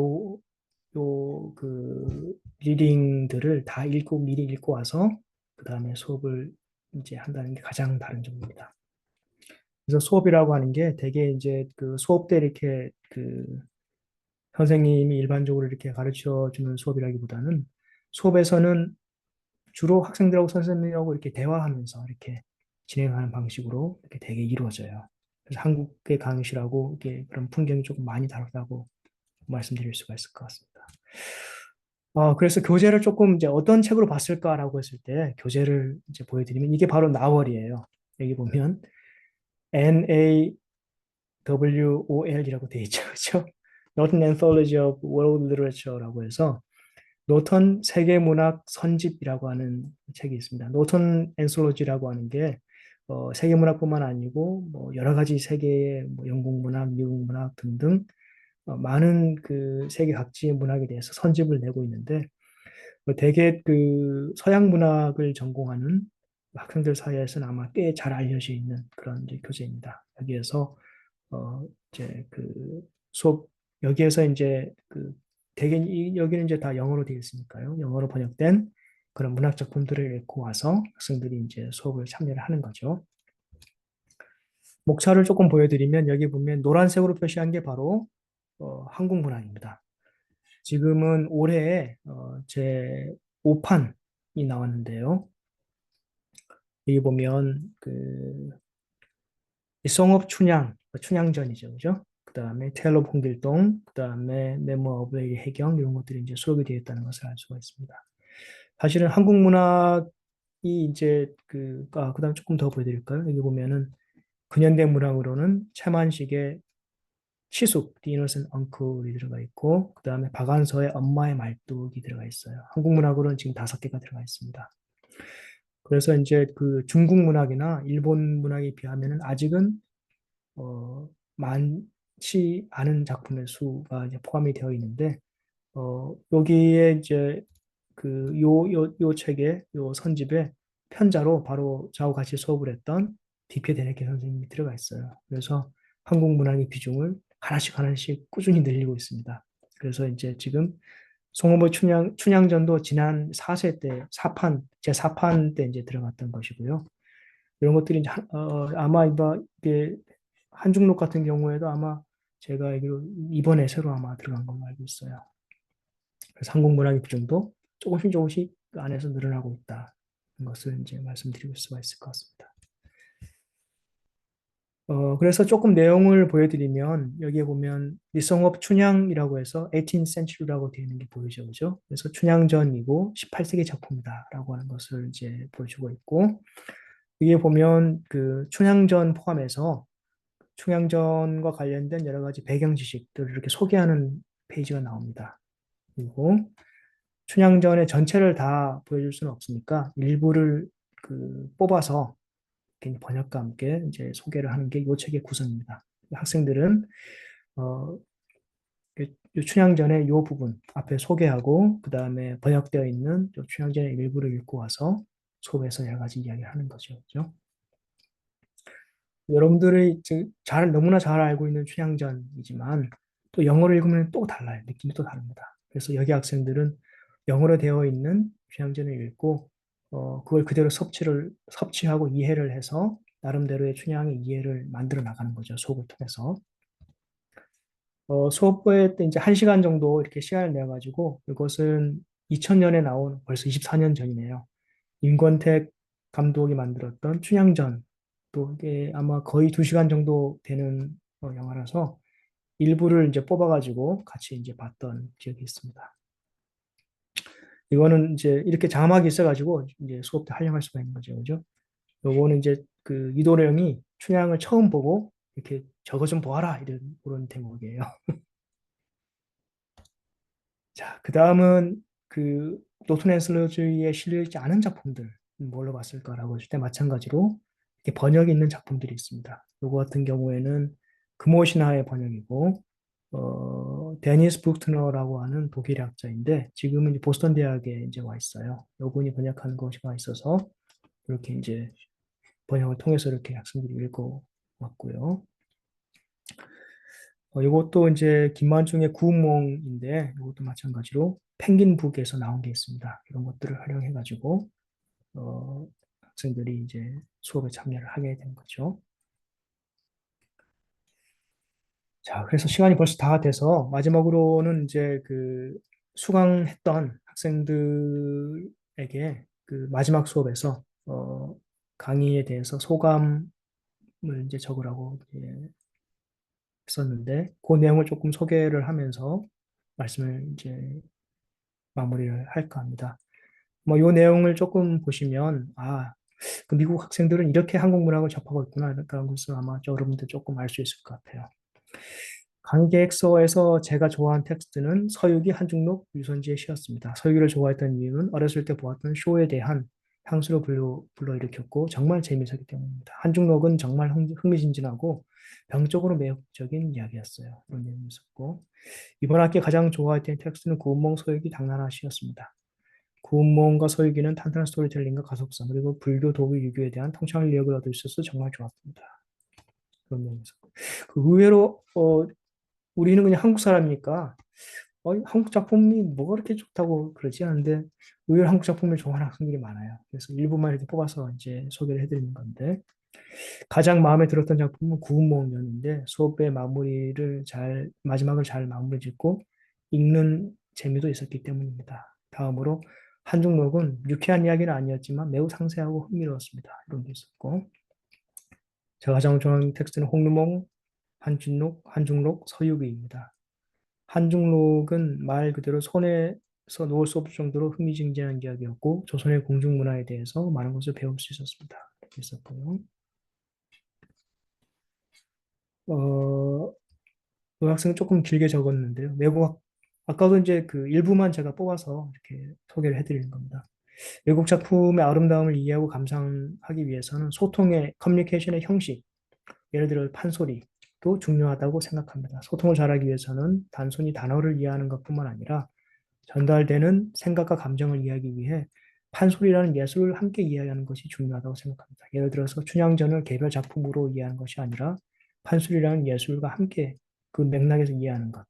그 리딩들을 다 미리 읽고 와서 그 다음에 수업을 이제 한다는 게 가장 다른 점입니다. 그래서 수업이라고 하는 게 되게 이제 그 수업 때 이렇게 그 선생님이 일반적으로 이렇게 가르쳐 주는 수업이라기보다는 수업에서는 주로 학생들하고 선생님하고 이렇게 대화하면서 이렇게 진행하는 방식으로 이렇게 되게 이루어져요. 그래서 한국의 강의실하고 이게 그런 풍경이 조금 많이 다르다고 말씀드릴 수가 있을 것 같습니다. 그래서 교재를 조금 이제 어떤 책으로 봤을까라고 했을 때 교재를 이제 보여드리면 이게 바로 나월이에요. 여기 보면 NAWOL이라고 되어 있죠. 그렇죠? Norton Anthology of World Literature라고 해서 노턴 세계문학 선집이라고 하는 책이 있습니다. 노턴 앤솔로지라고 하는 게 세계문학뿐만 아니고 뭐 여러 가지 세계의 뭐 영국 문학, 미국 문학 등등 많은 그 세계 각지의 문학에 대해서 선집을 내고 있는데 대개 그 서양 문학을 전공하는 학생들 사이에서는 아마 꽤 잘 알려져 있는 그런 이제 교재입니다. 여기에서 이제 그 수업 여기에서 이제 그 대개 여기는 이제 다 영어로 되어 있으니까요. 영어로 번역된 그런 문학 작품들을 읽고 와서 학생들이 이제 수업을 참여를 하는 거죠. 목차를 조금 보여드리면 여기 보면 노란색으로 표시한 게 바로 한국 문학입니다. 지금은 올해 제 5판이 나왔는데요. 여기 보면 그 성업 춘향전이죠, 그죠? 그 다음에 테일러 홍길동, 그 다음에 메모 어브레이 해경 이런 것들이 이제 수록이 되어 있다는 것을 알 수가 있습니다. 사실은 한국 문학이 이제 그다음 조금 더 보여드릴까요? 여기 보면은 근현대 문학으로는 최만식의 시숙, The Innocent Uncle이 들어가 있고, 그 다음에 박안서의 엄마의 말뚝이 들어가 있어요. 한국 문학으로는 지금 5개가 들어가 있습니다. 그래서 이제 그 중국 문학이나 일본 문학에 비하면은 아직은 많지 않은 작품의 수가 이제 포함이 되어 있는데, 여기에 이제 요 책에, 요 선집에 편자로 바로 저하고 같이 수업을 했던 디페 데네케 선생님이 들어가 있어요. 그래서 한국 문학의 비중을 하나씩 꾸준히 늘리고 있습니다. 그래서 이제 지금 송어모 춘향전도 지난 4세 때, 제4판 때 이제 들어갔던 것이고요. 이런 것들이 이제 아마 이게 한중록 같은 경우에도 아마 제가 알기로 이번에 새로 아마 들어간 걸로 알고 있어요. 그래서 한국 문학의 비중도 조금씩 그 안에서 늘어나고 있다. 것을 이제 말씀드릴 수가 있을 것 같습니다. 그래서 조금 내용을 보여드리면 여기에 보면 리송업 춘향이라고 해서 18th century라고 되어 있는 게 보이죠, 그죠? 그래서 춘향전이고 18세기 작품이다라고 하는 것을 이제 보여주고 있고 여기에 보면 그 춘향전 포함해서 춘향전과 관련된 여러 가지 배경 지식들을 이렇게 소개하는 페이지가 나옵니다. 그리고 춘향전의 전체를 다 보여줄 수는 없으니까 일부를 뽑아서 번역과 함께 이제 소개를 하는 게 이 책의 구성입니다. 학생들은 어, 이 춘향전의 이 부분 앞에 소개하고 그 다음에 번역되어 있는 춘향전의 일부를 읽고 와서 수업에서 여러 가지 이야기를 하는 거죠. 그렇죠? 여러분들이 너무나 잘 알고 있는 춘향전이지만 또 영어를 읽으면 또 달라요. 느낌이 또 다릅니다. 그래서 여기 학생들은 영어로 되어 있는 춘향전을 읽고 그걸 그대로 섭취하고 이해를 해서 나름대로의 춘향의 이해를 만들어 나가는 거죠. 수업을 통해서. 수업에 때 이제 1시간 정도 이렇게 시간을 내가지고 이것은 2000년에 나온 벌써 24년 전이네요. 임권택 감독이 만들었던 춘향전 또 이게 아마 거의 2시간 정도 되는 영화라서 일부를 이제 뽑아가지고 같이 이제 봤던 기억이 있습니다. 이거는 이제 이렇게 자막이 있어가지고 이제 수업 때 활용할 수가 있는 거죠, 그죠? 요거는 이제 그 이도령이 춘향을 처음 보고 이렇게 저거 좀 보아라 이런 그런 대목이에요. 자, 그 다음은 그 노튼 앤슬러지에 실려있지 않은 작품들 뭘로 봤을까라고 했을 때 마찬가지로 이렇게 번역이 있는 작품들이 있습니다. 요거 같은 경우에는 금오신화의 번역이고 데니스 부크너라고 하는 독일의 학자인데 지금은 이제 보스턴 대학에 이제 와 있어요. 요분이 번역한 것이 와 있어서 이렇게 이제 번역을 통해서 이렇게 학생들이 읽고 왔고요. 이것도 이제 김만중의 구운몽인데 이것도 마찬가지로 펭귄북에서 나온 게 있습니다. 이런 것들을 활용해가지고 학생들이 이제 수업에 참여를 하게 된 거죠. 자, 그래서 시간이 벌써 다 돼서 마지막으로는 이제 그 수강했던 학생들에게 그 마지막 수업에서 강의에 대해서 소감을 이제 적으라고 이제 했었는데 그 내용을 조금 소개를 하면서 말씀을 이제 마무리를 할까 합니다. 뭐 이 내용을 조금 보시면 그 미국 학생들은 이렇게 한국 문학을 접하고 있구나 이런 것을 아마 여러분들 조금 알 수 있을 것 같아요. 강의 계획서에서 제가 좋아한 텍스트는 서유기, 한중록, 유선지의 시였습니다. 서유기를 좋아했던 이유는 어렸을 때 보았던 쇼에 대한 향수로 불러일으켰고 정말 재미있었기 때문입니다. 한중록은 정말 흥미진진하고 병적으로 매력적인 이야기였어요. 그런 내용이 있었고 이번 학기 가장 좋아했던 텍스트는 구운몽, 서유기, 당나라 시였습니다. 구운몽과 서유기는 탄탄한 스토리텔링과 가속성 그리고 불교, 도교, 유교에 대한 통찰 이력을 얻을 수 있어서 정말 좋았습니다. 그런 내용이 있었고 그 의외로 우리는 그냥 한국 사람이니까 한국 작품이 뭐가 그렇게 좋다고 그러지 않은데 의외로 한국 작품을 좋아하는 학생들이 많아요. 그래서 일부만 이렇게 뽑아서 이제 소개를 해드리는 건데 가장 마음에 들었던 작품은 구운몽이었는데 수업의 마지막을 잘 마무리 짓고 읽는 재미도 있었기 때문입니다. 다음으로 한중록은 유쾌한 이야기는 아니었지만 매우 상세하고 흥미로웠습니다. 이런 게 있었고 제가 가장 좋아하는 텍스트는 홍루몽, 한중록, 서유기입니다. 한중록은 말 그대로 손에서 놓을 수 없을 정도로 흥미진진한 이야기였고 조선의 공중문화에 대해서 많은 것을 배울 수 있었습니다. 이렇게 있었고요. 어, 의학생은 조금 길게 적었는데요. 아까도 이제 그 일부만 제가 뽑아서 이렇게 소개를 해드리는 겁니다. 외국 작품의 아름다움을 이해하고 감상하기 위해서는 소통의 커뮤니케이션의 형식, 예를 들어 판소리도 중요하다고 생각합니다. 소통을 잘하기 위해서는 단순히 단어를 이해하는 것뿐만 아니라 전달되는 생각과 감정을 이해하기 위해 판소리라는 예술을 함께 이해하는 것이 중요하다고 생각합니다. 예를 들어서 춘향전을 개별 작품으로 이해하는 것이 아니라 판소리라는 예술과 함께 그 맥락에서 이해하는 것.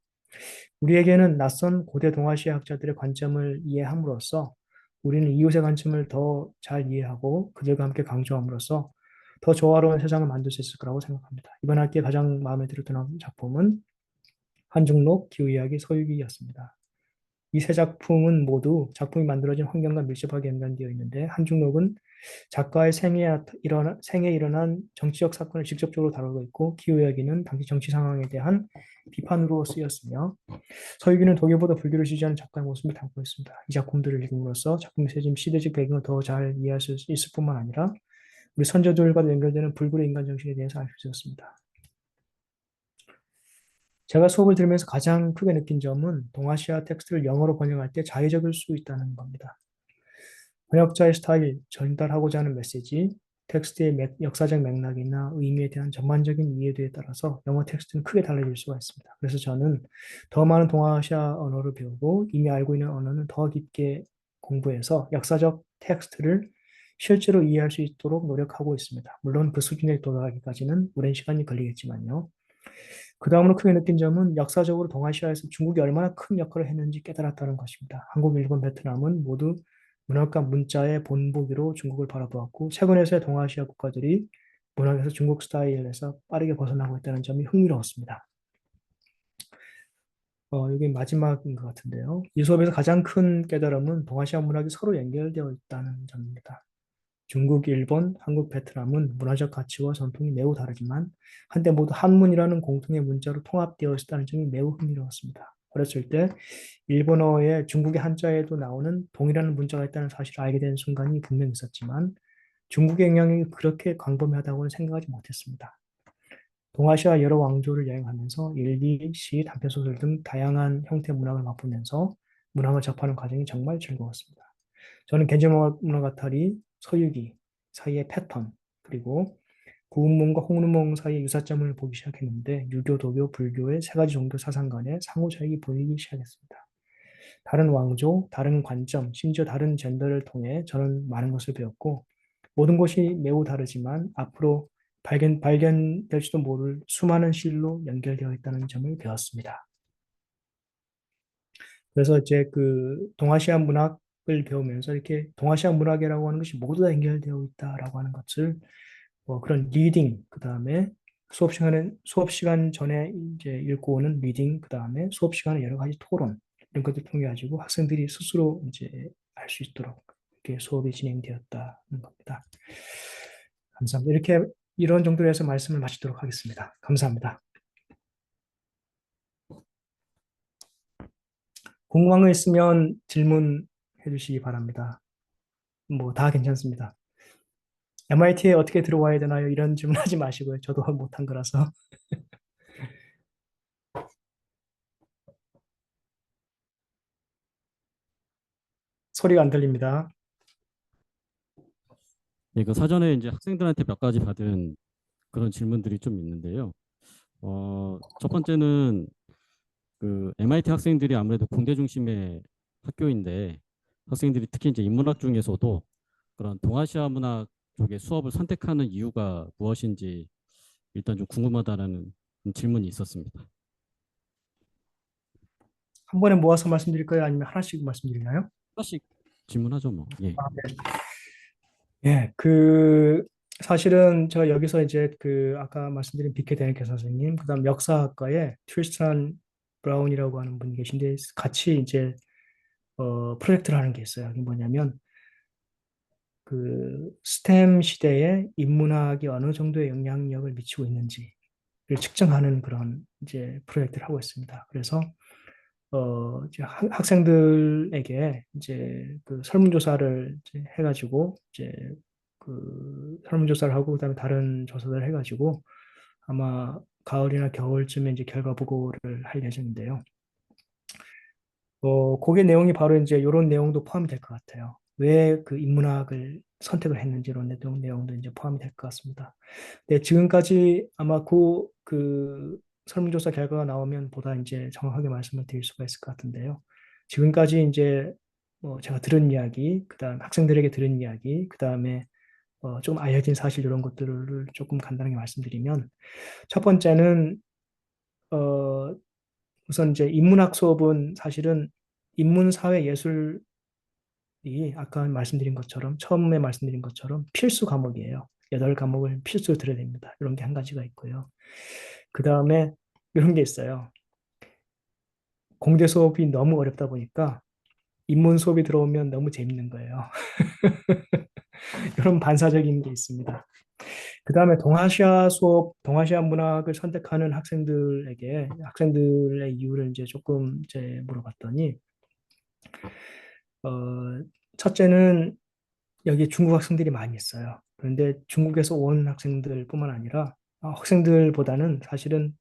우리에게는 낯선 고대 동아시아 학자들의 관점을 이해함으로써 우리는 이웃의 관점을 더 잘 이해하고 그들과 함께 강조함으로써 더 조화로운 세상을 만들 수 있을 거라고 생각합니다. 이번 학기에 가장 마음에 들었던 작품은 한중록, 기후이야기, 서유기였습니다. 이 세 작품은 모두 작품이 만들어진 환경과 밀접하게 연관되어 있는데 한중록은 작가의 생에 일어난 정치적 사건을 직접적으로 다루고 있고 기후이야기는 당시 정치 상황에 대한 비판으로 쓰였으며 서유기는 독일보다 불교를 지지하는 작가의 모습을 담고 있습니다. 이 작품들을 읽음으로써 작품의 시대적 배경을 더 잘 이해할 수 있을 뿐만 아니라 우리 선조들과 연결되는 불굴의 인간 정신에 대해서 알 수 있었습니다. 제가 수업을 들으면서 가장 크게 느낀 점은 동아시아 텍스트를 영어로 번역할 때 자의적일 수 있다는 겁니다. 번역자의 스타일, 전달하고자 하는 메시지, 텍스트의 역사적 맥락이나 의미에 대한 전반적인 이해도에 따라서 영어 텍스트는 크게 달라질 수가 있습니다. 그래서 저는 더 많은 동아시아 언어를 배우고 이미 알고 있는 언어는 더 깊게 공부해서 역사적 텍스트를 실제로 이해할 수 있도록 노력하고 있습니다. 물론 그 수준에 도달하기까지는 오랜 시간이 걸리겠지만요. 그 다음으로 크게 느낀 점은 역사적으로 동아시아에서 중국이 얼마나 큰 역할을 했는지 깨달았다는 것입니다. 한국, 일본, 베트남은 모두 문학과 문자의 본보기로 중국을 바라보았고 최근에서야 동아시아 국가들이 문학에서 중국 스타일에서 빠르게 벗어나고 있다는 점이 흥미로웠습니다. 여기 마지막인 것 같은데요. 이 수업에서 가장 큰 깨달음은 동아시아 문학이 서로 연결되어 있다는 점입니다. 중국, 일본, 한국, 베트남은 문화적 가치와 전통이 매우 다르지만 한때 모두 한문이라는 공통의 문자로 통합되어 있다는 점이 매우 흥미로웠습니다. 어렸을 때 일본어에 중국의 한자에도 나오는 동이라는 문자가 있다는 사실을 알게 된 순간이 분명히 있었지만 중국의 영향이 그렇게 광범위하다고는 생각하지 못했습니다. 동아시아 여러 왕조를 여행하면서 일기, 시, 단편소설 등 다양한 형태의 문학을 맛보면서 문학을 접하는 과정이 정말 즐거웠습니다. 저는 겐지모노가타리, 서유기 사이의 패턴, 그리고 구운몽과 홍루몽 사이의 유사점을 보기 시작했는데 유교, 도교, 불교의 세 가지 종교 사상 간의 상호차익이 보이기 시작했습니다. 다른 왕조, 다른 관점, 심지어 다른 젠더를 통해 저는 많은 것을 배웠고 모든 것이 매우 다르지만 앞으로 발견될지도 모를 수많은 실로 연결되어 있다는 점을 배웠습니다. 그래서 이제 그 동아시아 문학을 배우면서 이렇게 동아시아 문학이라고 하는 것이 모두 다 연결되어 있다라고 하는 것을 그런 리딩, 그 다음에 수업 시간 전에 이제 읽고 오는 리딩, 그 다음에 수업 시간에 여러 가지 토론 이런 것들 통해 가지고 학생들이 스스로 이제 알 수 있도록 이렇게 수업이 진행되었다는 겁니다. 감사합니다. 이렇게 이런 정도로 해서 말씀을 마치도록 하겠습니다. 감사합니다. 궁금한 거 있으면 질문해 주시기 바랍니다. 뭐 다 괜찮습니다. MIT에 어떻게 들어와야 되나요? 이런 질문 하지 마시고요. 저도 못한 거라서. 소리가 안 들립니다. 예, 그 사전에 이제 학생들한테 몇 가지 받은 그런 질문들이 좀 있는데요. 첫 번째는 그 MIT 학생들이 아무래도 공대 중심의 학교인데 학생들이 특히 이제 인문학 중에서도 그런 동아시아 문학 쪽의 수업을 선택하는 이유가 무엇인지 일단 좀 궁금하다라는 질문이 있었습니다. 한 번에 모아서 말씀드릴까요? 아니면 하나씩 말씀드리나요? 하나씩 질문하죠, 뭐. 예. 예, 사실은 제가 여기서 이제 아까 말씀드린 비케 데니케 선생님, 그다음 역사학과에 트리스탄 브라운이라고 하는 분이 계신데 같이 이제 프로젝트를 하는 게 있어요. 이게 뭐냐면 스템 시대에 인문학이 어느 정도의 영향력을 미치고 있는지를 측정하는 그런 이제 프로젝트를 하고 있습니다. 그래서 이제 학생들에게 이제 설문조사를 이제 해가지고 이제 설문조사를 하고 그다음에 다른 조사를 해가지고 아마 가을이나 겨울쯤에 이제 결과 보고를 할 예정인데요. 그게 내용이 바로 이제 이런 내용도 포함이 될 것 같아요. 왜 그 인문학을 선택을 했는지 이런 내용도 이제 포함이 될 것 같습니다. 네, 지금까지 아마 설문조사 결과가 나오면 보다 이제 정확하게 말씀을 드릴 수가 있을 것 같은데요. 지금까지 이제 제가 들은 이야기, 그다음 학생들에게 들은 이야기, 그다음에 좀 알려진 사실 이런 것들을 조금 간단하게 말씀드리면 첫 번째는 어, 우선 이제 인문학 수업은 사실은 인문사회 예술이 아까 말씀드린 것처럼 처음에 말씀드린 것처럼 필수 과목이에요. 8과목을 필수로 들어야 됩니다. 이런 게 한 가지가 있고요. 그 다음에 이런 게 있어요. 공대 수업이 너무 어렵다 보니까 인문 수업이 들어오면 너무 재밌는 거예요. 이런 반사적인 게 있습니다. 그 다음에 동아시아 문학을 선택하는 학생들의 이유를 이제 조금 이제 물어봤더니, 어, 첫째는 여기 중국 학생들이 많이 있어요. 그런데 중국에서 온 학생들뿐만 아니라 학생들보다는 사실은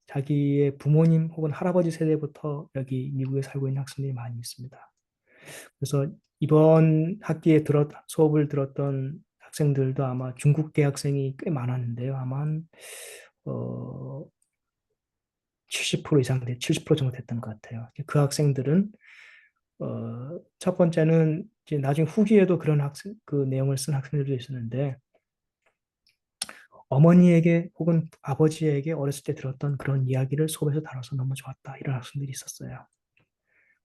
자기의 부모님 혹은 할아버지 세대부터 여기 미국에 살고 있는 학생들이 많이 있습니다. 그래서 이번 학기에 수업을 들었던 학생들도 아마 중국계 학생이 꽤 많았는데요. 아마 한, 어, 70% 이상, 70% 정도 됐던 것 같아요. 그 학생들은, 첫 번째는 이제 나중에 후기에도 그 내용을 쓴 학생들도 있었는데, 어머니에게 혹은 아버지에게 어렸을 때 들었던 그런 이야기를 수업에서 다뤄서 너무 좋았다. 이런 학생들이 있었어요.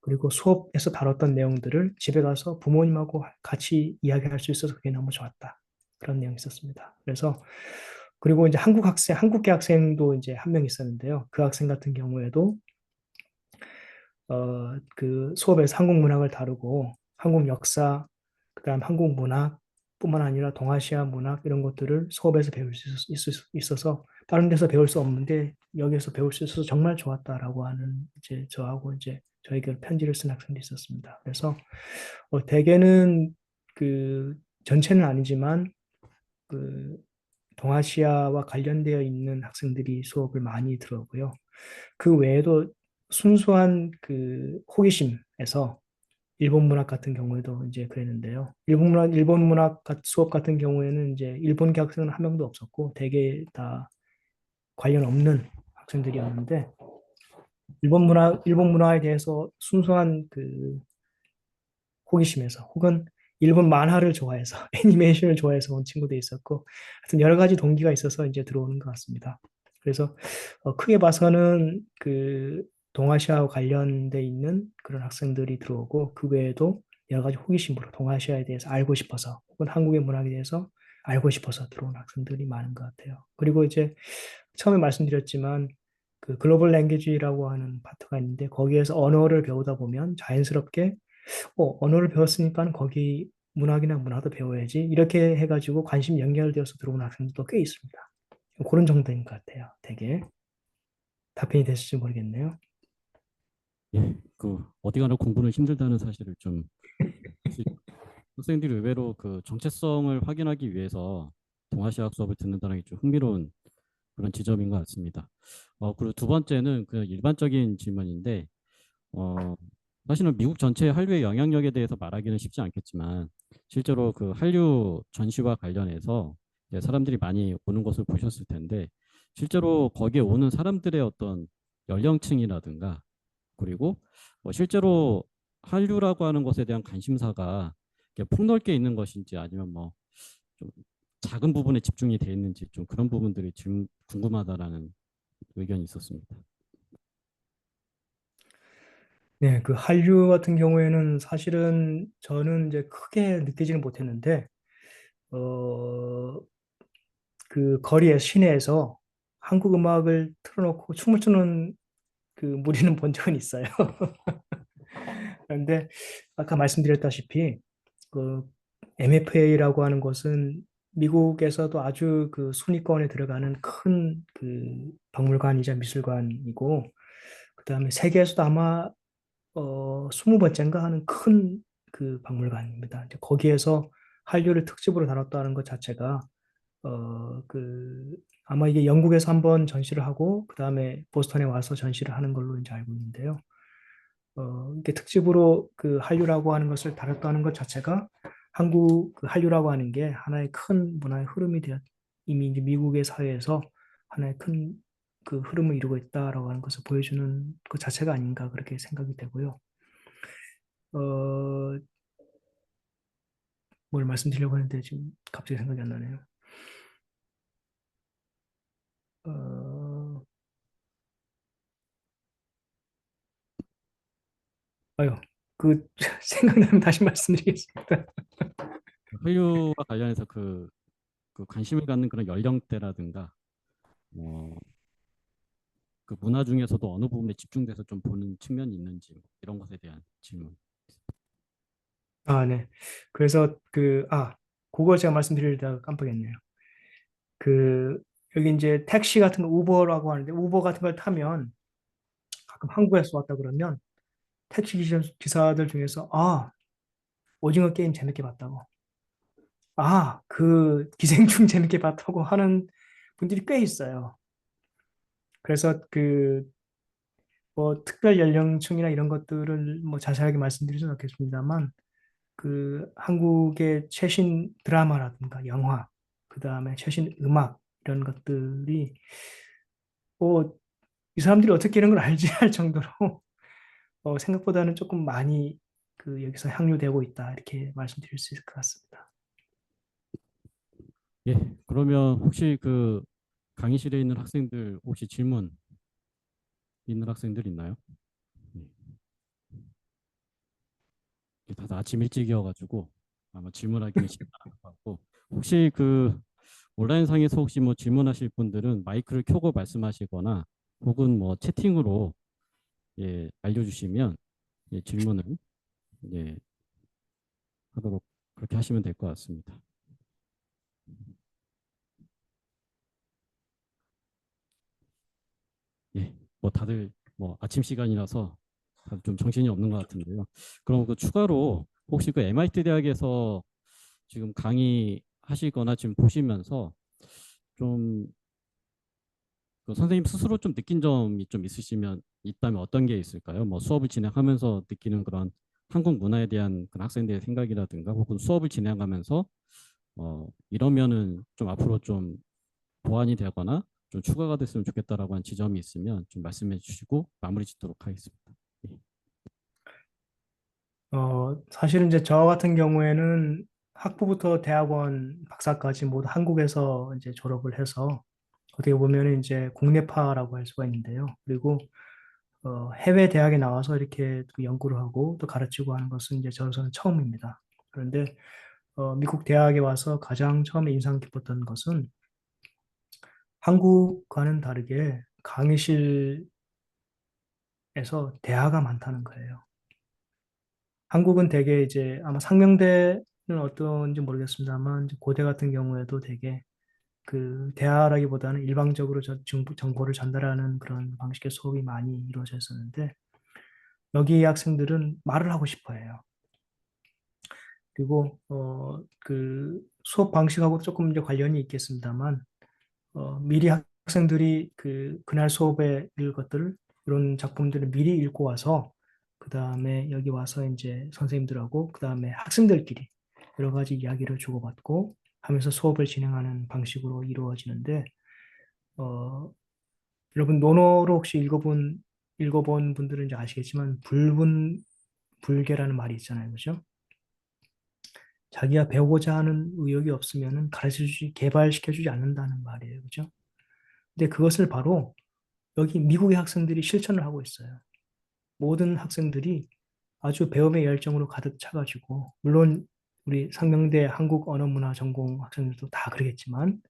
그리고 수업에서 다뤘던 내용들을 집에 가서 부모님하고 같이 이야기할 수 있어서 그게 너무 좋았다. 그런 내용이 있었습니다. 그리고 이제 한국계 학생도 이제 한 명 있었는데요. 그 학생 같은 경우에도, 그 수업에서 한국 문학을 다루고, 한국 역사, 그 다음 한국 문학, 뿐만 아니라 동아시아 문학 이런 것들을 수업에서 배울 수 있어서 다른 데서 배울 수 없는데 여기서 배울 수 있어서 정말 좋았다라고 하는 이제 저하고 이제 저에게 편지를 쓴 학생도 있었습니다. 그래서 대개는 전체는 아니지만 그 동아시아와 관련되어 있는 학생들이 수업을 많이 들었고요. 그 외에도 순수한 호기심에서 일본 문학 같은 경우에도 이제 그랬는데요. 일본 문학 수업 같은 경우에는 이제 일본계 학생은 한 명도 없었고 대개 다 관련 없는 학생들이었는데 일본 문화에 대해서 순수한 호기심에서 혹은 일본 만화를 좋아해서 애니메이션을 좋아해서 온 친구도 있었고 하여튼 여러 가지 동기가 있어서 이제 들어오는 것 같습니다. 그래서 크게 봐서는 그 동아시아와 관련돼 있는 그런 학생들이 들어오고 그 외에도 여러 가지 호기심으로 동아시아에 대해서 알고 싶어서 혹은 한국의 문화에 대해서 알고 싶어서 들어온 학생들이 많은 것 같아요. 그리고 이제 처음에 말씀드렸지만 그 글로벌 랭귀지라고 하는 파트가 있는데 거기에서 언어를 배우다 보면 자연스럽게 언어를 배웠으니까 거기 문학이나 문화도 배워야지 이렇게 해가지고 관심 연결되어서 들어온 학생들도 꽤 있습니다. 그런 정도인 것 같아요. 되게 답변이 됐을지 모르겠네요. 예, 그 어디 가나 공부는 힘들다는 사실을 좀 학생들이 의외로 그 정체성을 확인하기 위해서 동아시아학 수업을 듣는다는 게 좀 흥미로운 그런 지점인 것 같습니다. 그리고 두 번째는 그 일반적인 질문인데, 어, 사실은 미국 전체 한류의 영향력에 대해서 말하기는 쉽지 않겠지만, 실제로 그 한류 전시와 관련해서 이제 사람들이 많이 오는 것을 보셨을 텐데, 실제로 거기에 오는 사람들의 어떤 연령층이라든가, 그리고 실제로 한류라고 하는 것에 대한 관심사가 이렇게 폭넓게 있는 것인지 아니면 뭐 좀 작은 부분에 집중이 돼 있는지 좀 그런 부분들이 좀 궁금하다라는 의견이 있었습니다. 네, 그 한류 같은 경우에는 사실은 저는 이제 크게 느끼지는 못했는데, 어, 그 거리에 시내에서 한국 음악을 틀어놓고 춤을 추는 그 무리는 본 적은 있어요. 그런데 아까 말씀드렸다시피 그 MFA라고 하는 것은 미국에서도 아주 그 순위권에 들어가는 큰 그 박물관이자 미술관이고 그다음에 세계에서도 아마 20번째인가 하는 큰 그 박물관입니다. 이제 거기에서 한류를 특집으로 다뤘다는 것 자체가 그 아마 이게 영국에서 한번 전시를 하고 그다음에 보스턴에 와서 전시를 하는 걸로 이제 알고 있는데요. 이게 특집으로 그 한류라고 하는 것을 다뤘다는 것 자체가 한국 그 한류라고 하는 게 하나의 큰 문화의 흐름이 되어 이미 이제 미국의 사회에서 하나의 큰 그 흐름을 이루고 있다라고 하는 것을 보여주는 것 자체가 아닌가 그렇게 생각이 되고요. 어, 뭘 말씀드리려고 하는데 지금 갑자기 생각이 안 나네요. 어, 아유, 그 생각나면 다시 말씀드리겠습니다. 한류와 관련해서 그 관심을 갖는 그런 연령대라든가 그 문화 중에서도 어느 부분에 집중돼서 좀 보는 측면이 있는지 이런 것에 대한 질문. 아, 네. 그래서 그거 제가 말씀드리려다가 깜빡했네요. 그 여기 이제 택시 같은 거 우버라고 하는데 우버 같은 걸 타면 가끔 한국에서 왔다 그러면 택시 기사들 중에서 오징어 게임 재밌게 봤다고 그 기생충 재밌게 봤다고 하는 분들이 꽤 있어요. 그래서 그 뭐 특별 연령층이나 이런 것들을 뭐 자세하게 말씀드리진 않겠습니다만 그 한국의 최신 드라마라든가 영화 그다음에 최신 음악 이런 것들이 이 사람들이 어떻게 이런 걸 알지 할 정도로 생각보다는 조금 많이 그 여기서 향유되고 있다 이렇게 말씀드릴 수 있을 것 같습니다. 예, 그러면 혹시 그 강의실에 있는 학생들 혹시 질문 있는 학생들 있나요? 다들 아침 일찍이어가지고 아마 질문하기는 쉽지 않을 것 같고 혹시 그 온라인상에서 혹시 뭐 질문하실 분들은 마이크를 켜고 말씀하시거나 혹은 뭐 채팅으로 알려주시면 질문을 예, 하도록 그렇게 하시면 될 것 같습니다. 예, 뭐 다들 뭐 아침 시간이라서 다들 좀 정신이 없는 것 같은데요. 그럼 그 추가로 혹시 그 MIT 대학에서 지금 강의하시거나 지금 보시면서 좀 그 선생님 스스로 좀 느낀 점이 좀 있으시면 있다면 어떤 게 있을까요? 뭐 수업을 진행하면서 느끼는 그런 한국 문화에 대한 그런 학생들의 생각이라든가 혹은 수업을 진행하면서 이러면은 좀 앞으로 좀 보완이 되거나 좀 추가가 됐으면 좋겠다라고 한 지점이 있으면 좀 말씀해 주시고 마무리 짓도록 하겠습니다. 예. 사실은 이제 저 같은 경우에는 학부부터 대학원 박사까지 모두 한국에서 이제 졸업을 해서 어떻게 보면 이제 국내파라고 할 수가 있는데요. 그리고 해외 대학에 나와서 이렇게 그 연구를 하고 또 가르치고 하는 것은 이제 저로서는 처음입니다. 그런데 미국 대학에 와서 가장 처음에 인상 깊었던 것은 한국과는 다르게 강의실에서 대화가 많다는 거예요. 한국은 되게 이제 아마 상명대는 어떤지 모르겠습니다만 이제 고대 같은 경우에도 되게 그 대화라기보다는 일방적으로 정보를 전달하는 그런 방식의 수업이 많이 이루어져 있었는데 여기 학생들은 말을 하고 싶어 해요. 그리고 그 수업 방식하고 조금 이제 관련이 있겠습니다만 미리 학생들이 그날 수업에 읽을 것들을 이런 작품들을 미리 읽고 와서 그 다음에 여기 와서 이제 선생님들하고 그 다음에 학생들끼리 여러 가지 이야기를 주고받고 하면서 수업을 진행하는 방식으로 이루어지는데 어, 여러분 논어로 혹시 읽어본 분들은 이제 아시겠지만 불분불계라는 말이 있잖아요, 그죠? 자기가 배우고자 하는 의욕이 없으면은 개발시켜주지 않는다는 말이에요, 그죠? 근데 그것을 바로 여기 미국의 학생들이 실천을 하고 있어요. 모든 학생들이 아주 배움의 열정으로 가득 차가지고, 물론 우리 상명대 한국 언어 문화 전공 학생들도 다 그러겠지만,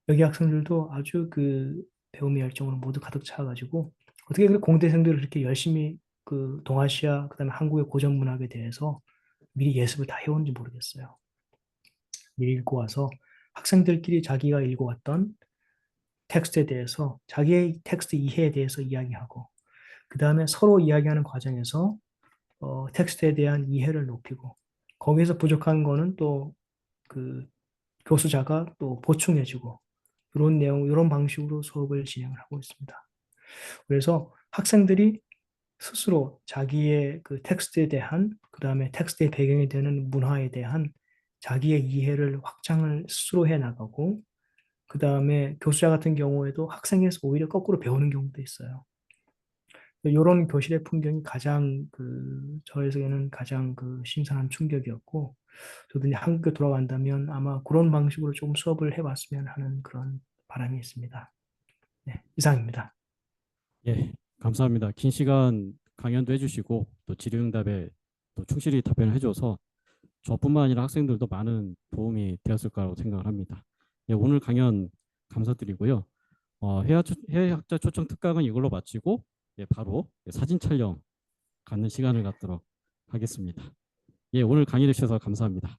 여기 학생들도 아주 그 배움의 열정으로 모두 가득 차가지고, 어떻게 그 공대생들을 그렇게 열심히 그 동아시아, 그다음에 한국의 고전 문학에 대해서 미리 예습을 다 해오는지 모르겠어요. 미리 읽고 와서 학생들끼리 자기가 읽어왔던 텍스트에 대해서 자기의 텍스트 이해에 대해서 이야기하고 그 다음에 서로 이야기하는 과정에서 텍스트에 대한 이해를 높이고 거기에서 부족한 거는 또 그 교수자가 또 보충해주고 이런 내용, 이런 방식으로 수업을 진행을 하고 있습니다. 그래서 학생들이 스스로 자기의 그 텍스트에 대한 그 다음에 텍스트의 배경이 되는 문화에 대한 자기의 이해를 확장을 스스로 해 나가고 그 다음에 교수자 같은 경우에도 학생에서 오히려 거꾸로 배우는 경우도 있어요. 이런 교실의 풍경이 가장 저에게는 가장 신선한 충격이었고, 저도 이제 한국에 돌아간다면 아마 그런 방식으로 좀 수업을 해봤으면 하는 그런 바람이 있습니다. 네, 이상입니다. 예, 감사합니다. 긴 시간 강연도 해주시고 또 질의응답에 또 충실히 답변을 해줘서 저뿐만 아니라 학생들도 많은 도움이 되었을 거라고 생각을 합니다. 예, 오늘 강연 감사드리고요. 해외학자 초청 특강은 이걸로 마치고 예, 바로 사진 촬영 갖는 시간을 갖도록 하겠습니다. 예, 오늘 강의해 주셔서 감사합니다.